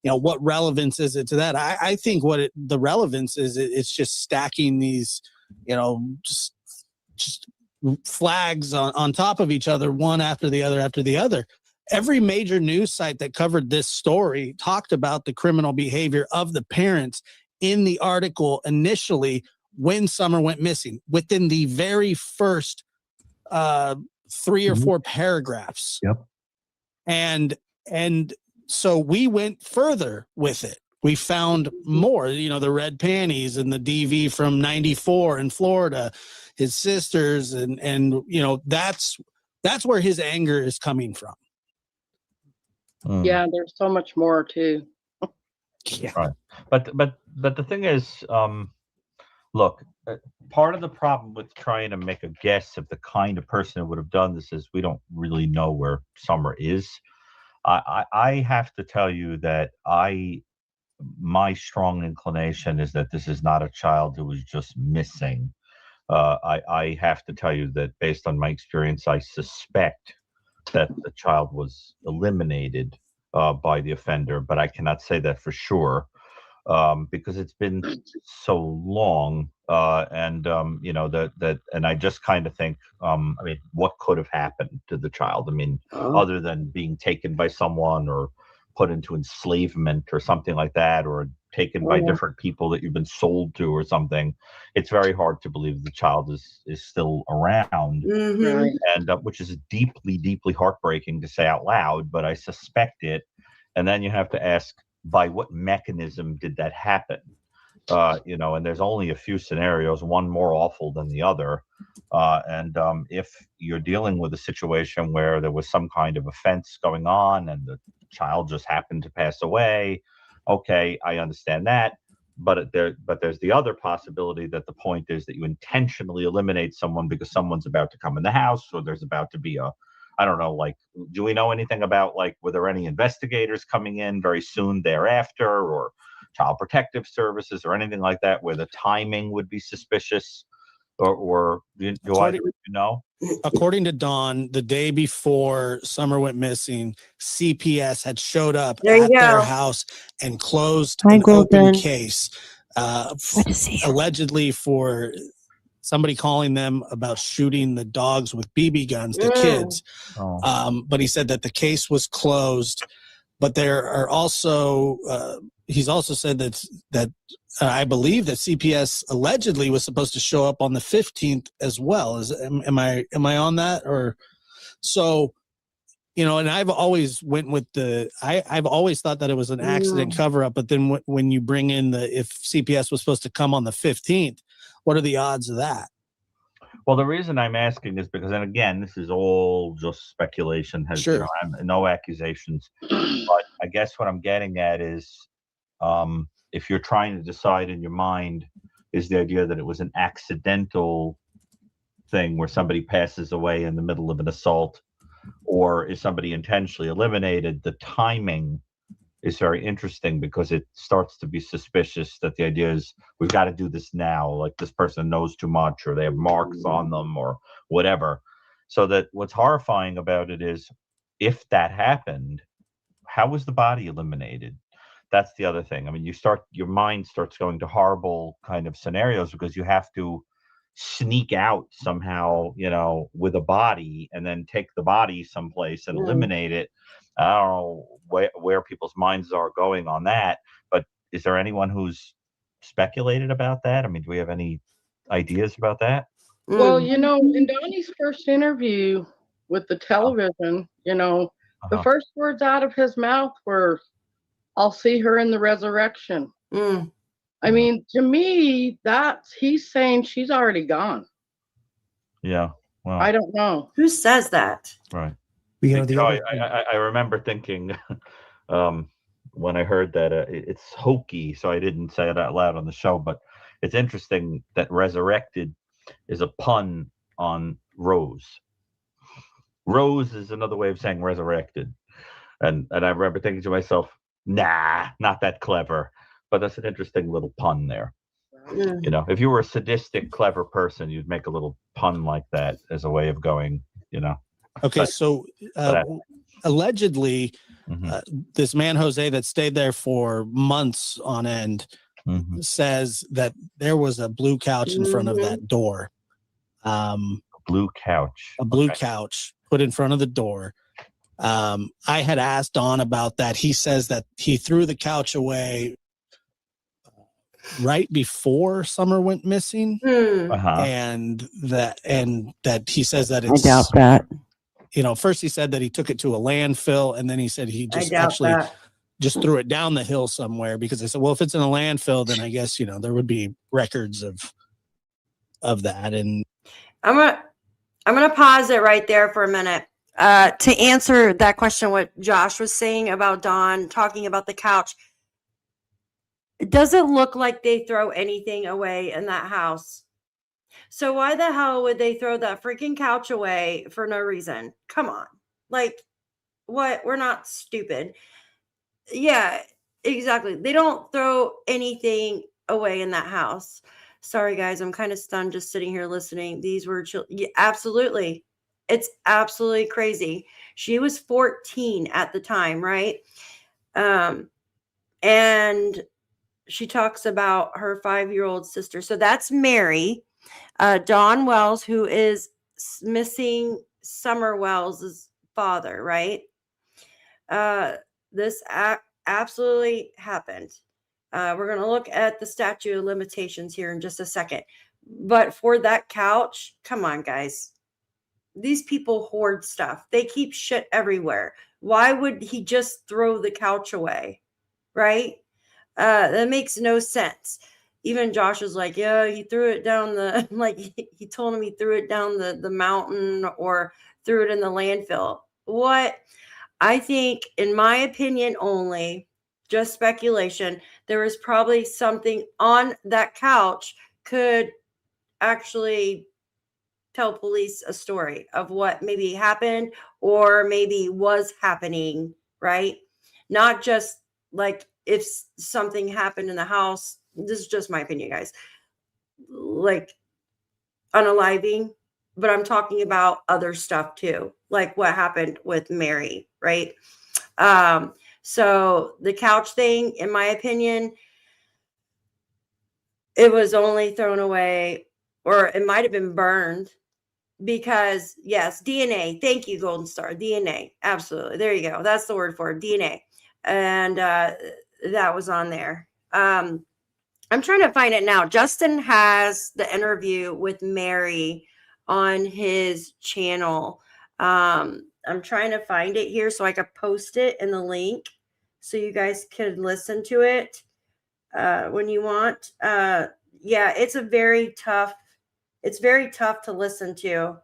[SPEAKER 5] what relevance is it to that? I think the relevance is, it's just stacking these, just flags on top of each other, one after the other. Every major news site that covered this story talked about the criminal behavior of the parents in the article initially when Summer went missing, within the very first 3 or 4 paragraphs.
[SPEAKER 4] Yep.
[SPEAKER 5] And so we went further with it. We found more, the red panties and the DV from 94 in Florida, his sisters, and that's where his anger is coming from.
[SPEAKER 7] Yeah, there's so much more too.
[SPEAKER 5] Yeah.
[SPEAKER 3] Right. But the thing is, look, part of the problem with trying to make a guess of the kind of person who would have done this is we don't really know where Summer is. I have to tell you that my strong inclination is that this is not a child who was just missing. I have to tell you that based on my experience, I suspect that the child was eliminated by the offender, but I cannot say that for sure because it's been so long. And I just kind of think, what could have happened to the child? Other than being taken by someone or put into enslavement or something like that, or taken by different people that you've been sold to or something, it's very hard to believe the child is still around.
[SPEAKER 2] Mm-hmm.
[SPEAKER 3] And which is deeply, deeply heartbreaking to say out loud, but I suspect it. And then you have to ask, by what mechanism did that happen? And there's only a few scenarios, one more awful than the other. If you're dealing with a situation where there was some kind of offense going on and the child just happened to pass away, okay, I understand that. But there's the other possibility that the point is that you intentionally eliminate someone because someone's about to come in the house, or there's about to be I don't know, like, do we know anything about, like, were there any investigators coming in very soon thereafter, or child protective services or anything like that, where the timing would be suspicious, or do either of you know?
[SPEAKER 5] According to Dawn, the day before Summer went missing, CPS had showed up
[SPEAKER 2] There you
[SPEAKER 5] at their
[SPEAKER 2] go.
[SPEAKER 5] house and closed
[SPEAKER 2] Hi,
[SPEAKER 5] an open
[SPEAKER 2] Golden.
[SPEAKER 5] case,
[SPEAKER 2] Good to see you.
[SPEAKER 5] allegedly for somebody calling them about shooting the dogs with BB guns, the kids.
[SPEAKER 3] Oh.
[SPEAKER 5] But he said that the case was closed. But there are also, he's also said that I believe that CPS allegedly was supposed to show up on the 15th as well. Am I on that? Or so, you know, and I've always went with I've always thought that it was an accident cover up. But then when you bring in if CPS was supposed to come on the 15th, what are the odds of that?
[SPEAKER 3] Well, the reason I'm asking is because, and again, this is all just speculation.
[SPEAKER 5] Sure.
[SPEAKER 3] No accusations. But I guess what I'm getting at is, if you're trying to decide in your mind, is the idea that it was an accidental thing where somebody passes away in the middle of an assault, or is somebody intentionally eliminated? The timing is very interesting because it starts to be suspicious that the idea is we've got to do this now, like this person knows too much, or they have marks on them, or whatever. So that what's horrifying about it is, if that happened, how was the body eliminated? That's the other thing. I mean, your mind starts going to horrible kind of scenarios because you have to sneak out somehow, you know, with a body, and then take the body someplace and eliminate it. I don't know where people's minds are going on that, but is there anyone who's speculated about that? I mean, do we have any ideas about that?
[SPEAKER 7] Well, you know, in Donnie's first interview with the television, you know, the first words out of his mouth were, "I'll see her in the resurrection." I mean, to me, he's saying she's already gone.
[SPEAKER 3] Yeah. Well,
[SPEAKER 7] I don't know.
[SPEAKER 2] Who says that?
[SPEAKER 3] right.
[SPEAKER 4] You know,
[SPEAKER 3] I remember thinking, when I heard that, it's hokey, so I didn't say it out loud on the show, but it's interesting that resurrected is a pun on Rose. Rose is another way of saying resurrected. And I remember thinking to myself, nah, not that clever. But that's an interesting little pun there. You know, if you were a sadistic, clever person, you'd make a little pun like that as a way of going, you know.
[SPEAKER 5] Okay, so allegedly, this man, Jose, that stayed there for months on end, says that there was a blue couch in front of that door.
[SPEAKER 3] Blue couch.
[SPEAKER 5] A blue couch put in front of the door. I had asked Don about that. He says that he threw the couch away right before Summer went missing, and that he says that it's.
[SPEAKER 2] I doubt that.
[SPEAKER 5] You know, first he said that he took it to a landfill, and then he said he just just threw it down the hill somewhere, because I said, well, if it's in a landfill, then I guess, you know, there would be records of that. And
[SPEAKER 2] I'm gonna pause it right there for a minute to answer that question. What Josh was saying about Dawn talking about the couch. Does it look like they throw anything away in that house? So why the hell would they throw that freaking couch away for no reason? Come on. Like, what? We're not stupid. Yeah, exactly. They don't throw anything away in that house. Sorry, guys. I'm kind of stunned just sitting here listening. These were yeah, absolutely. It's absolutely crazy. She was 14 at the time, right? And she talks about her 5-year-old sister. So that's Mary. Don Wells, who is missing Summer Wells' father, right? This absolutely happened. We're going to look at the statute of limitations here in just a second. But for that couch, come on, guys. These people hoard stuff. They keep shit everywhere. Why would he just throw the couch away? Right? That makes no sense. Even Josh was like, yeah, he threw it down he told him he threw it down the mountain or threw it in the landfill. What? I think, in my opinion only, just speculation, there was probably something on that couch could actually tell police a story of what maybe happened or maybe was happening, right? Not just like if something happened in the house. This is just my opinion, guys. Like unaliving, but I'm talking about other stuff too, like what happened with Mary, right? So the couch thing, in my opinion, it was only thrown away, or it might have been burned because yes, DNA. Thank you, Golden Star. DNA. Absolutely. There you go. That's the word for it, DNA. And that was on there. I'm trying to find it now. Justin has the interview with Mary on his channel. I'm trying to find it here so I could post it in the link so you guys could listen to it when you want. Yeah, it's very tough to listen to.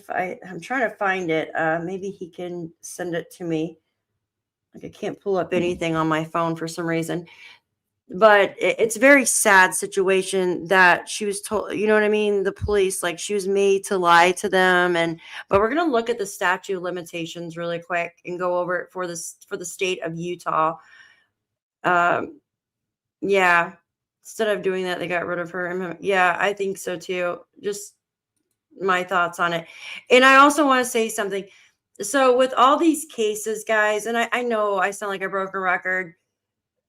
[SPEAKER 2] I'm trying to find it. Maybe he can send it to me. Like I can't pull up anything on my phone for some reason. But it's a very sad situation that she was told, you know what I mean? The police, like she was made to lie to them. But we're going to look at the statute of limitations really quick and go over it for the state of Utah. Yeah. Instead of doing that, they got rid of her. Yeah, I think so too. Just my thoughts on it. And I also want to say something. So with all these cases, guys, and I know I sound like a broken record,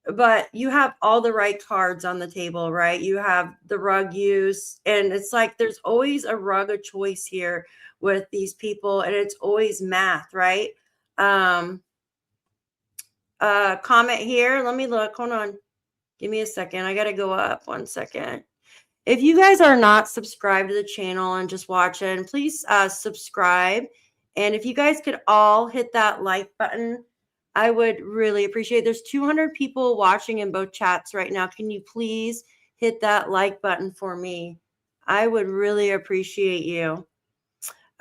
[SPEAKER 2] but you have all the right cards on the table, right? You have the rug use, and it's like there's always a rug of choice here with these people, and it's always math, right? Comment here. Let me look. Hold on. Give me a second. I got to go up 1 second. If you guys are not subscribed to the channel and just watching, please subscribe. And if you guys could all hit that like button, I would really appreciate it. There's 200 people watching in both chats right now. Can you please hit that like button for me? I would really appreciate you.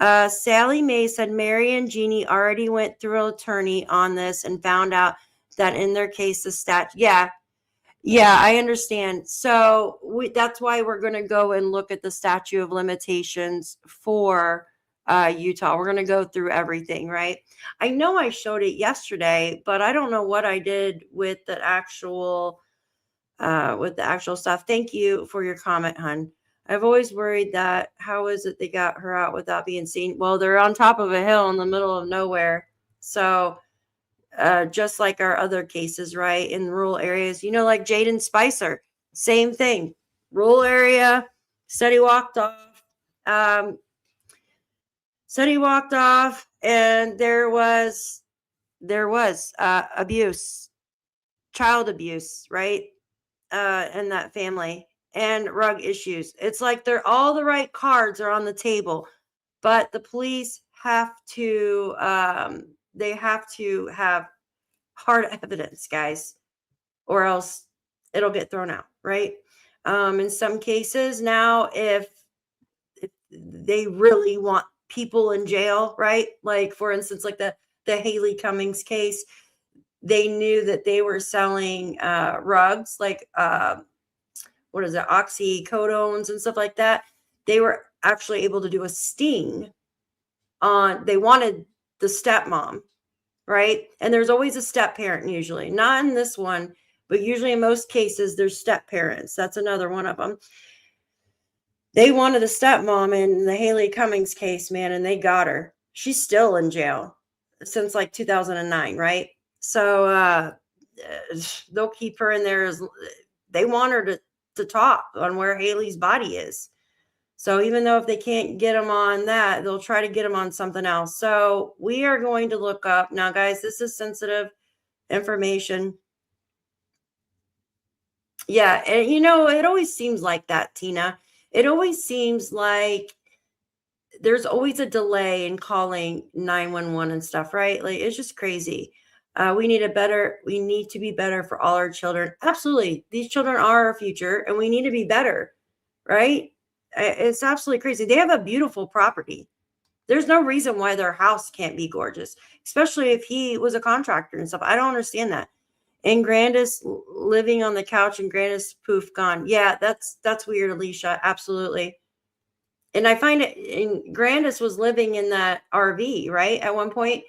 [SPEAKER 2] Sally Mae said Mary and Jeannie already went through an attorney on this and found out that in their case, the statute. Yeah, I understand. So that's why we're going to go and look at the statute of limitations for Utah. We're going to go through everything, right? I know I showed it yesterday, but I don't know what I did with the actual stuff. Thank you for your comment, hun. I've always worried that how is it they got her out without being seen? Well, they're on top of a hill in the middle of nowhere. So just like our other cases, right? In rural areas, like Jaden Spicer, same thing. Rural area, said he walked off. And there was abuse, child abuse, right? In that family, and rug issues. It's like all the right cards are on the table, but the police have to they have to have hard evidence, guys, or else it'll get thrown out, right? In some cases now, if they really want people in jail, right? Like for instance, like the Haley Cummings case, they knew that they were selling rugs, like oxycodones and stuff like that. They were actually able to do a sting on. They wanted the stepmom, right? And there's always a step parent, usually not in this one, but usually in most cases there's step parents. That's another one of them. They wanted the stepmom in the Haley Cummings case, man, and they got her. She's still in jail since like 2009, right? So they'll keep her in there. They want her to talk on where Haley's body is. So even though if they can't get them on that, they'll try to get them on something else. So we are going to look up now, guys. This is sensitive information. Yeah, and it always seems like that, Tina. It always seems like there's always a delay in calling 911 and stuff, right? Like it's just crazy. We need to be better for all our children. Absolutely. These children are our future and we need to be better, right? It's absolutely crazy. They have a beautiful property. There's no reason why their house can't be gorgeous, especially if he was a contractor and stuff. I don't understand that. And Grandis living on the couch and Grandis poof gone. Yeah, that's weird, Alicia. Absolutely. And I find it, and Grandis was living in that RV, right? At one point,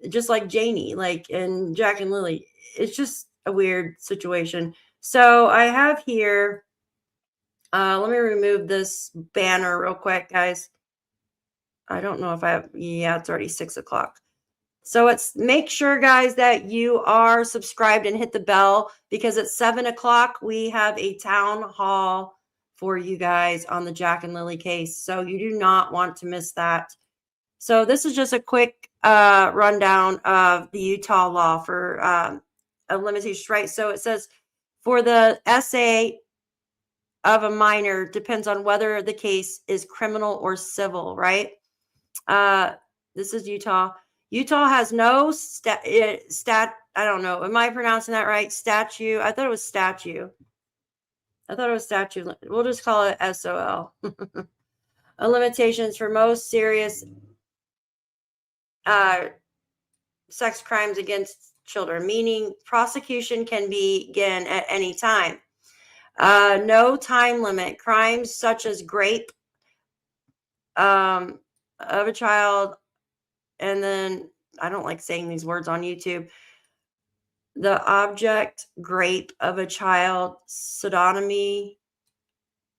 [SPEAKER 2] just like Janie, like, and Jack and Lily. It's just a weird situation. So I have here, let me remove this banner real quick, guys. I don't know if I have, yeah, it's already 6 o'clock. So it's make sure, guys, that you are subscribed and hit the bell, because at 7 o'clock, we have a town hall for you guys on the Jack and Lily case. So you do not want to miss that. So this is just a quick rundown of the Utah law for a limitation, right? So it says for the essay of a minor depends on whether the case is criminal or civil, right? This is Utah. Utah has no I don't know. Am I pronouncing that right? Statue. I thought it was statue. We'll just call it SOL. Limitations for most serious sex crimes against children, meaning prosecution can begin at any time. No time limit. Crimes such as rape of a child, and then I don't like saying these words on YouTube. The object, rape of a child, sodomy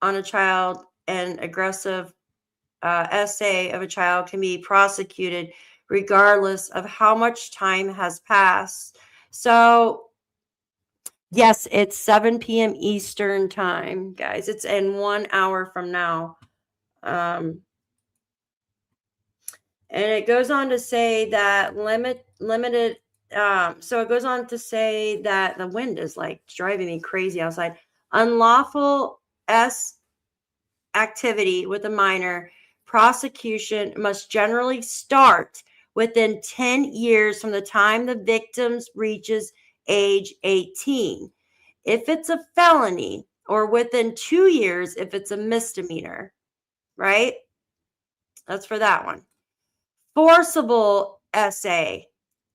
[SPEAKER 2] on a child, and aggressive essay of a child can be prosecuted regardless of how much time has passed. So, yes, it's 7 p.m. Eastern time, guys. It's in 1 hour from now. And it goes on to say that limited. So it goes on to say that the wind is like driving me crazy outside. Unlawful activity with a minor, prosecution must generally start within 10 years from the time the victim reaches age 18. If it's a felony, or within 2 years if it's a misdemeanor, right? That's for that one. Forcible essay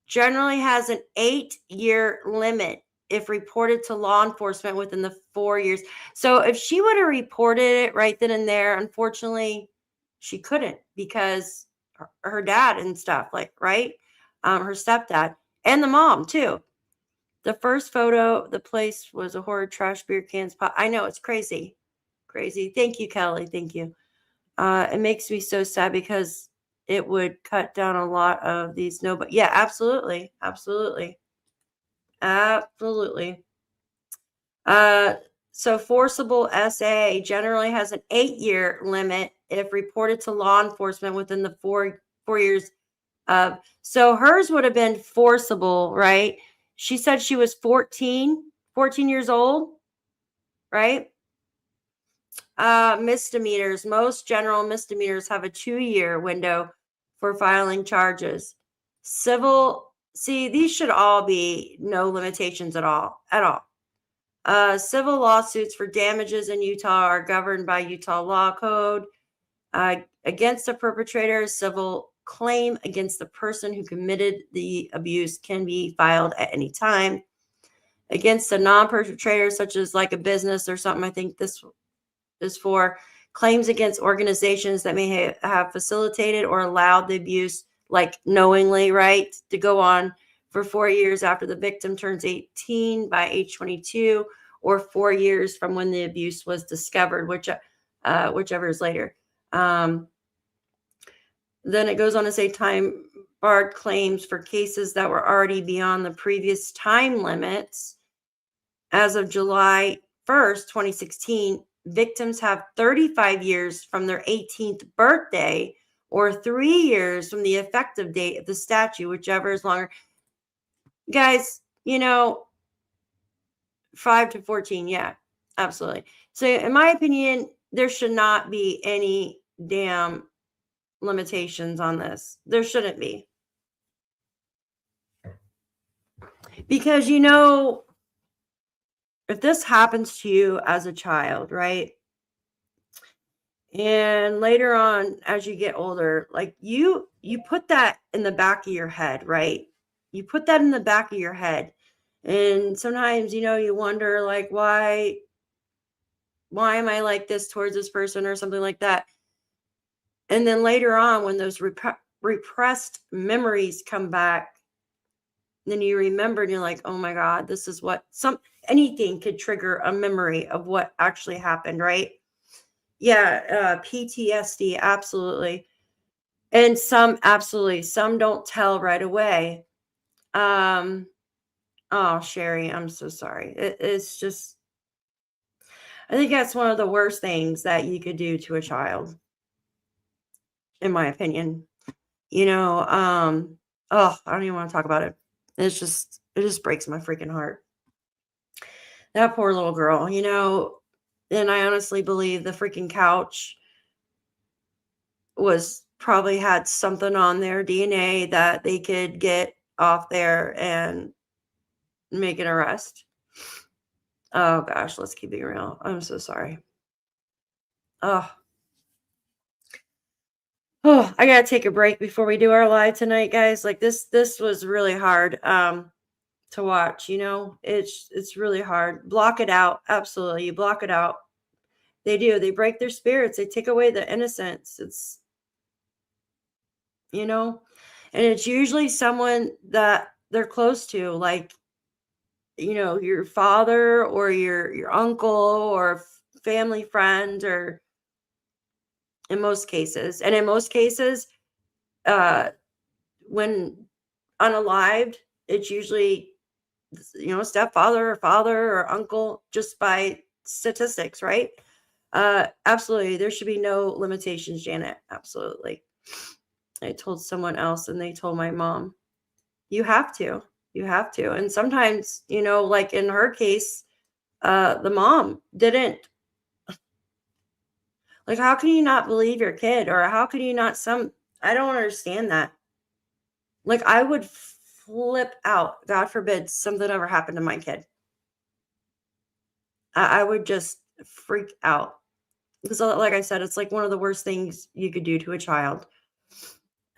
[SPEAKER 2] generally has an 8-year limit if reported to law enforcement within the 4 years. So if she would have reported it right then and there, unfortunately, she couldn't, because her dad and stuff, like, right? Her stepdad and the mom too. The first photo, the place was a horrid trash, beer cans, pot. I know, it's crazy. Crazy. Thank you, Kelly. Thank you. It makes me so sad, because it would cut down a lot of these but yeah, absolutely. Absolutely. Absolutely. So forcible SA generally has an 8-year limit if reported to law enforcement within the 4 years of. So hers would have been forcible, right? She said she was 14 years old, right? Misdemeanors. Most general misdemeanors have a 2-year window for filing charges. Civil, see, these should all be no limitations at all. Civil lawsuits for damages in Utah are governed by Utah law code. Against a perpetrator, civil claim against the person who committed the abuse can be filed at any time. Against a non-perpetrator, such as like a business or something, I think this is for claims against organizations that may have facilitated or allowed the abuse, like knowingly, right, to go on for 4 years after the victim turns 18 by age 22, or 4 years from when the abuse was discovered, whichever is later. Then it goes on to say time barred claims for cases that were already beyond the previous time limits. As of July 1st, 2016, victims have 35 years from their 18th birthday, or 3 years from the effective date of the statute, whichever is longer. Guys, 5 to 14, yeah, absolutely. So in my opinion, there should not be any damn limitations on this. There shouldn't be. Because, if this happens to you as a child, right? And later on, as you get older, like you put that in the back of your head, right? You put that in the back of your head. And sometimes, you wonder like, why am I like this towards this person or something like that. And then later on, when those repressed memories come back, then you remember and you're like, oh my God, this is what anything could trigger a memory of what actually happened, right? Yeah, PTSD, absolutely. And some don't tell right away. Oh, Sherry, I'm so sorry. It's just, I think that's one of the worst things that you could do to a child, in my opinion. Oh, I don't even want to talk about it. It just breaks my freaking heart. That poor little girl, and I honestly believe the freaking couch probably had something on their DNA that they could get off there and make an arrest. Oh gosh, let's keep it real. I'm so sorry. Oh, I gotta take a break before we do our live tonight, guys. Like this was really hard to watch. It's really hard. Block it out. Absolutely, you block it out. They do. They break their spirits. They take away the innocence. It's and it's usually someone that they're close to, like your father or your uncle or family friend, or in most cases. And in most cases, when unalived, it's usually stepfather or father or uncle, just by statistics, right? Absolutely, there should be no limitations, Janet. Absolutely. I told someone else and they told my mom, you have to. And sometimes, like in her case, the mom didn't. Like, how can you not believe your kid? Or how can you not I don't understand that. Like, I would flip out. God forbid something ever happened to my kid. I would just freak out. Because like I said, it's like one of the worst things you could do to a child.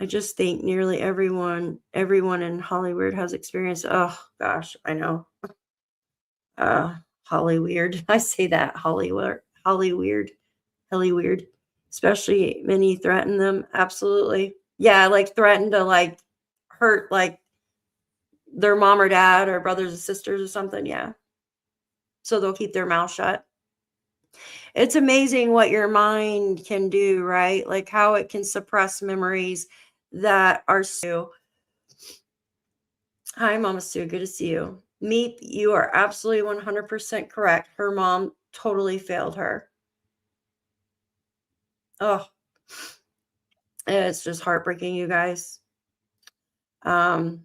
[SPEAKER 2] I just think nearly everyone in Hollywood has experienced. Oh gosh, I know. Hollyweird. I say that Hollywood. Especially many threaten them. Absolutely. Yeah, like threaten to like hurt like their mom or dad or brothers and sisters or something. Yeah. So they'll keep their mouth shut. It's amazing what your mind can do, right? Like how it can suppress memories that are so. Hi, Mama Sue. Good to see you. Meep, you are absolutely 100% correct. Her mom totally failed her. Oh, it's just heartbreaking, you guys. Gosh.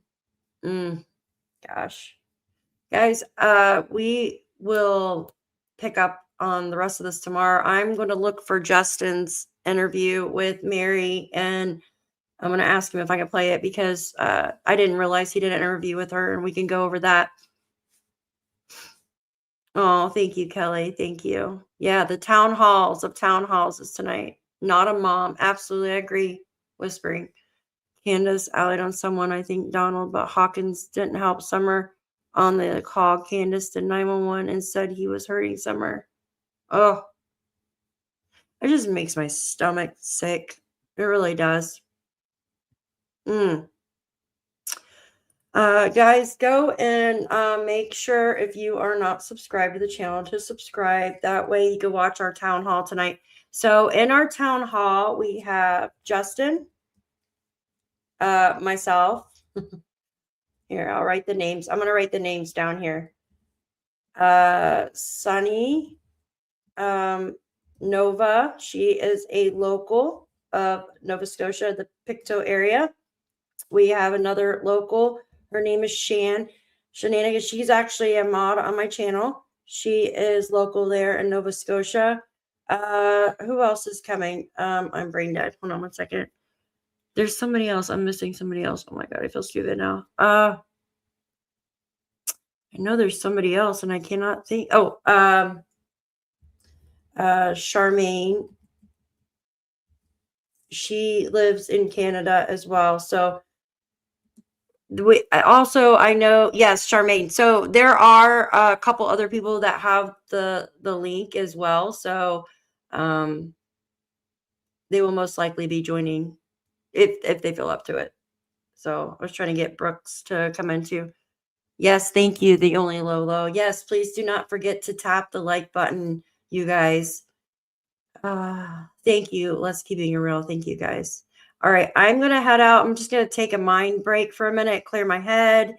[SPEAKER 2] Guys, we will pick up on the rest of this tomorrow. I'm going to look for Justin's interview with Mary, and I'm going to ask him if I can play it, because I didn't realize he did an interview with her, and we can go over that. Oh, thank you, Kelly. Thank you. Yeah, the town halls is tonight. Not a mom. Absolutely, I agree. Whispering. Candace allied on someone, I think Donald, but Hawkins didn't help Summer on the call. Candace did 911 and said he was hurting Summer. Oh, it just makes my stomach sick. It really does. Guys, go and make sure, if you are not subscribed to the channel, to subscribe. That way you can watch our town hall tonight. So in our town hall, we have Justin, myself. Here, I'll write the names. I'm going to write the names down here. Sunny, Nova. She is a local of Nova Scotia, the Pictou area. We have another local. Her name is Shenanigans. She's actually a mod on my channel. She is local there in Nova Scotia. Who else is coming? I'm brain dead. Hold on one second. There's somebody else. I'm missing somebody else. Oh my God, I feel stupid now. I know there's somebody else and I cannot think. Oh, Charmaine. She lives in Canada as well. So I know, yes, Charmaine. So there are a couple other people that have the link as well. So they will most likely be joining if they feel up to it. So I was trying to get Brooks to come in too. Yes, thank you, the only Lolo. Yes, please do not forget to tap the like button, you guys. Thank you. Let's keeping it real. Thank you, guys. All right, I'm gonna head out. I'm just gonna take a mind break for a minute, clear my head,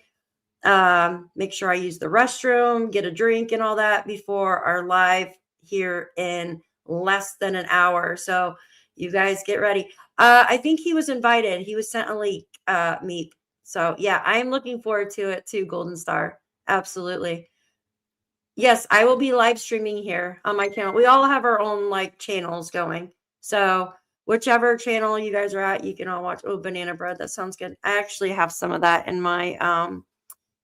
[SPEAKER 2] make sure I use the restroom, get a drink, and all that before our live here in less than an hour. So you guys get ready. I think he was invited. He was sent a link, Meep. So yeah, I'm looking forward to it too, Golden Star. Absolutely. Yes, I will be live streaming here on my channel. We all have our own like channels going. So whichever channel you guys are at, you can all watch. Oh, banana bread. That sounds good. I actually have some of that in my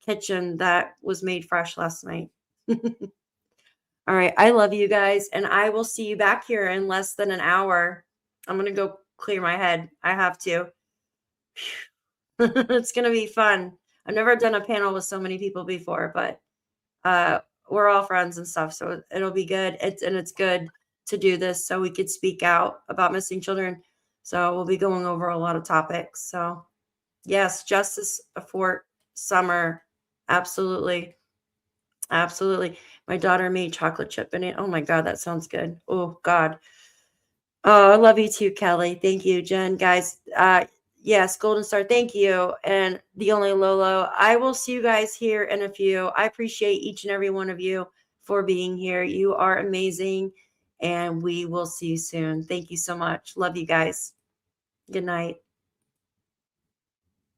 [SPEAKER 2] kitchen that was made fresh last night. All right. I love you guys. And I will see you back here in less than an hour. I'm going to go clear my head. I have to. It's going to be fun. I've never done a panel with so many people before, but we're all friends and stuff. So it'll be good. It's good to do this so we could speak out about missing children. So we'll be going over a lot of topics. So yes, justice for summer. Absolutely. Absolutely. My daughter made chocolate chip in it. Oh my God, that sounds good. Oh God. Oh, I love you too, Kelly. Thank you, Jen. Guys, yes, Golden Star, thank you. And the only Lolo. I will see you guys here in a few. I appreciate each and every one of you for being here. You are amazing. And we will see you soon. Thank you so much. Love you guys. Good night.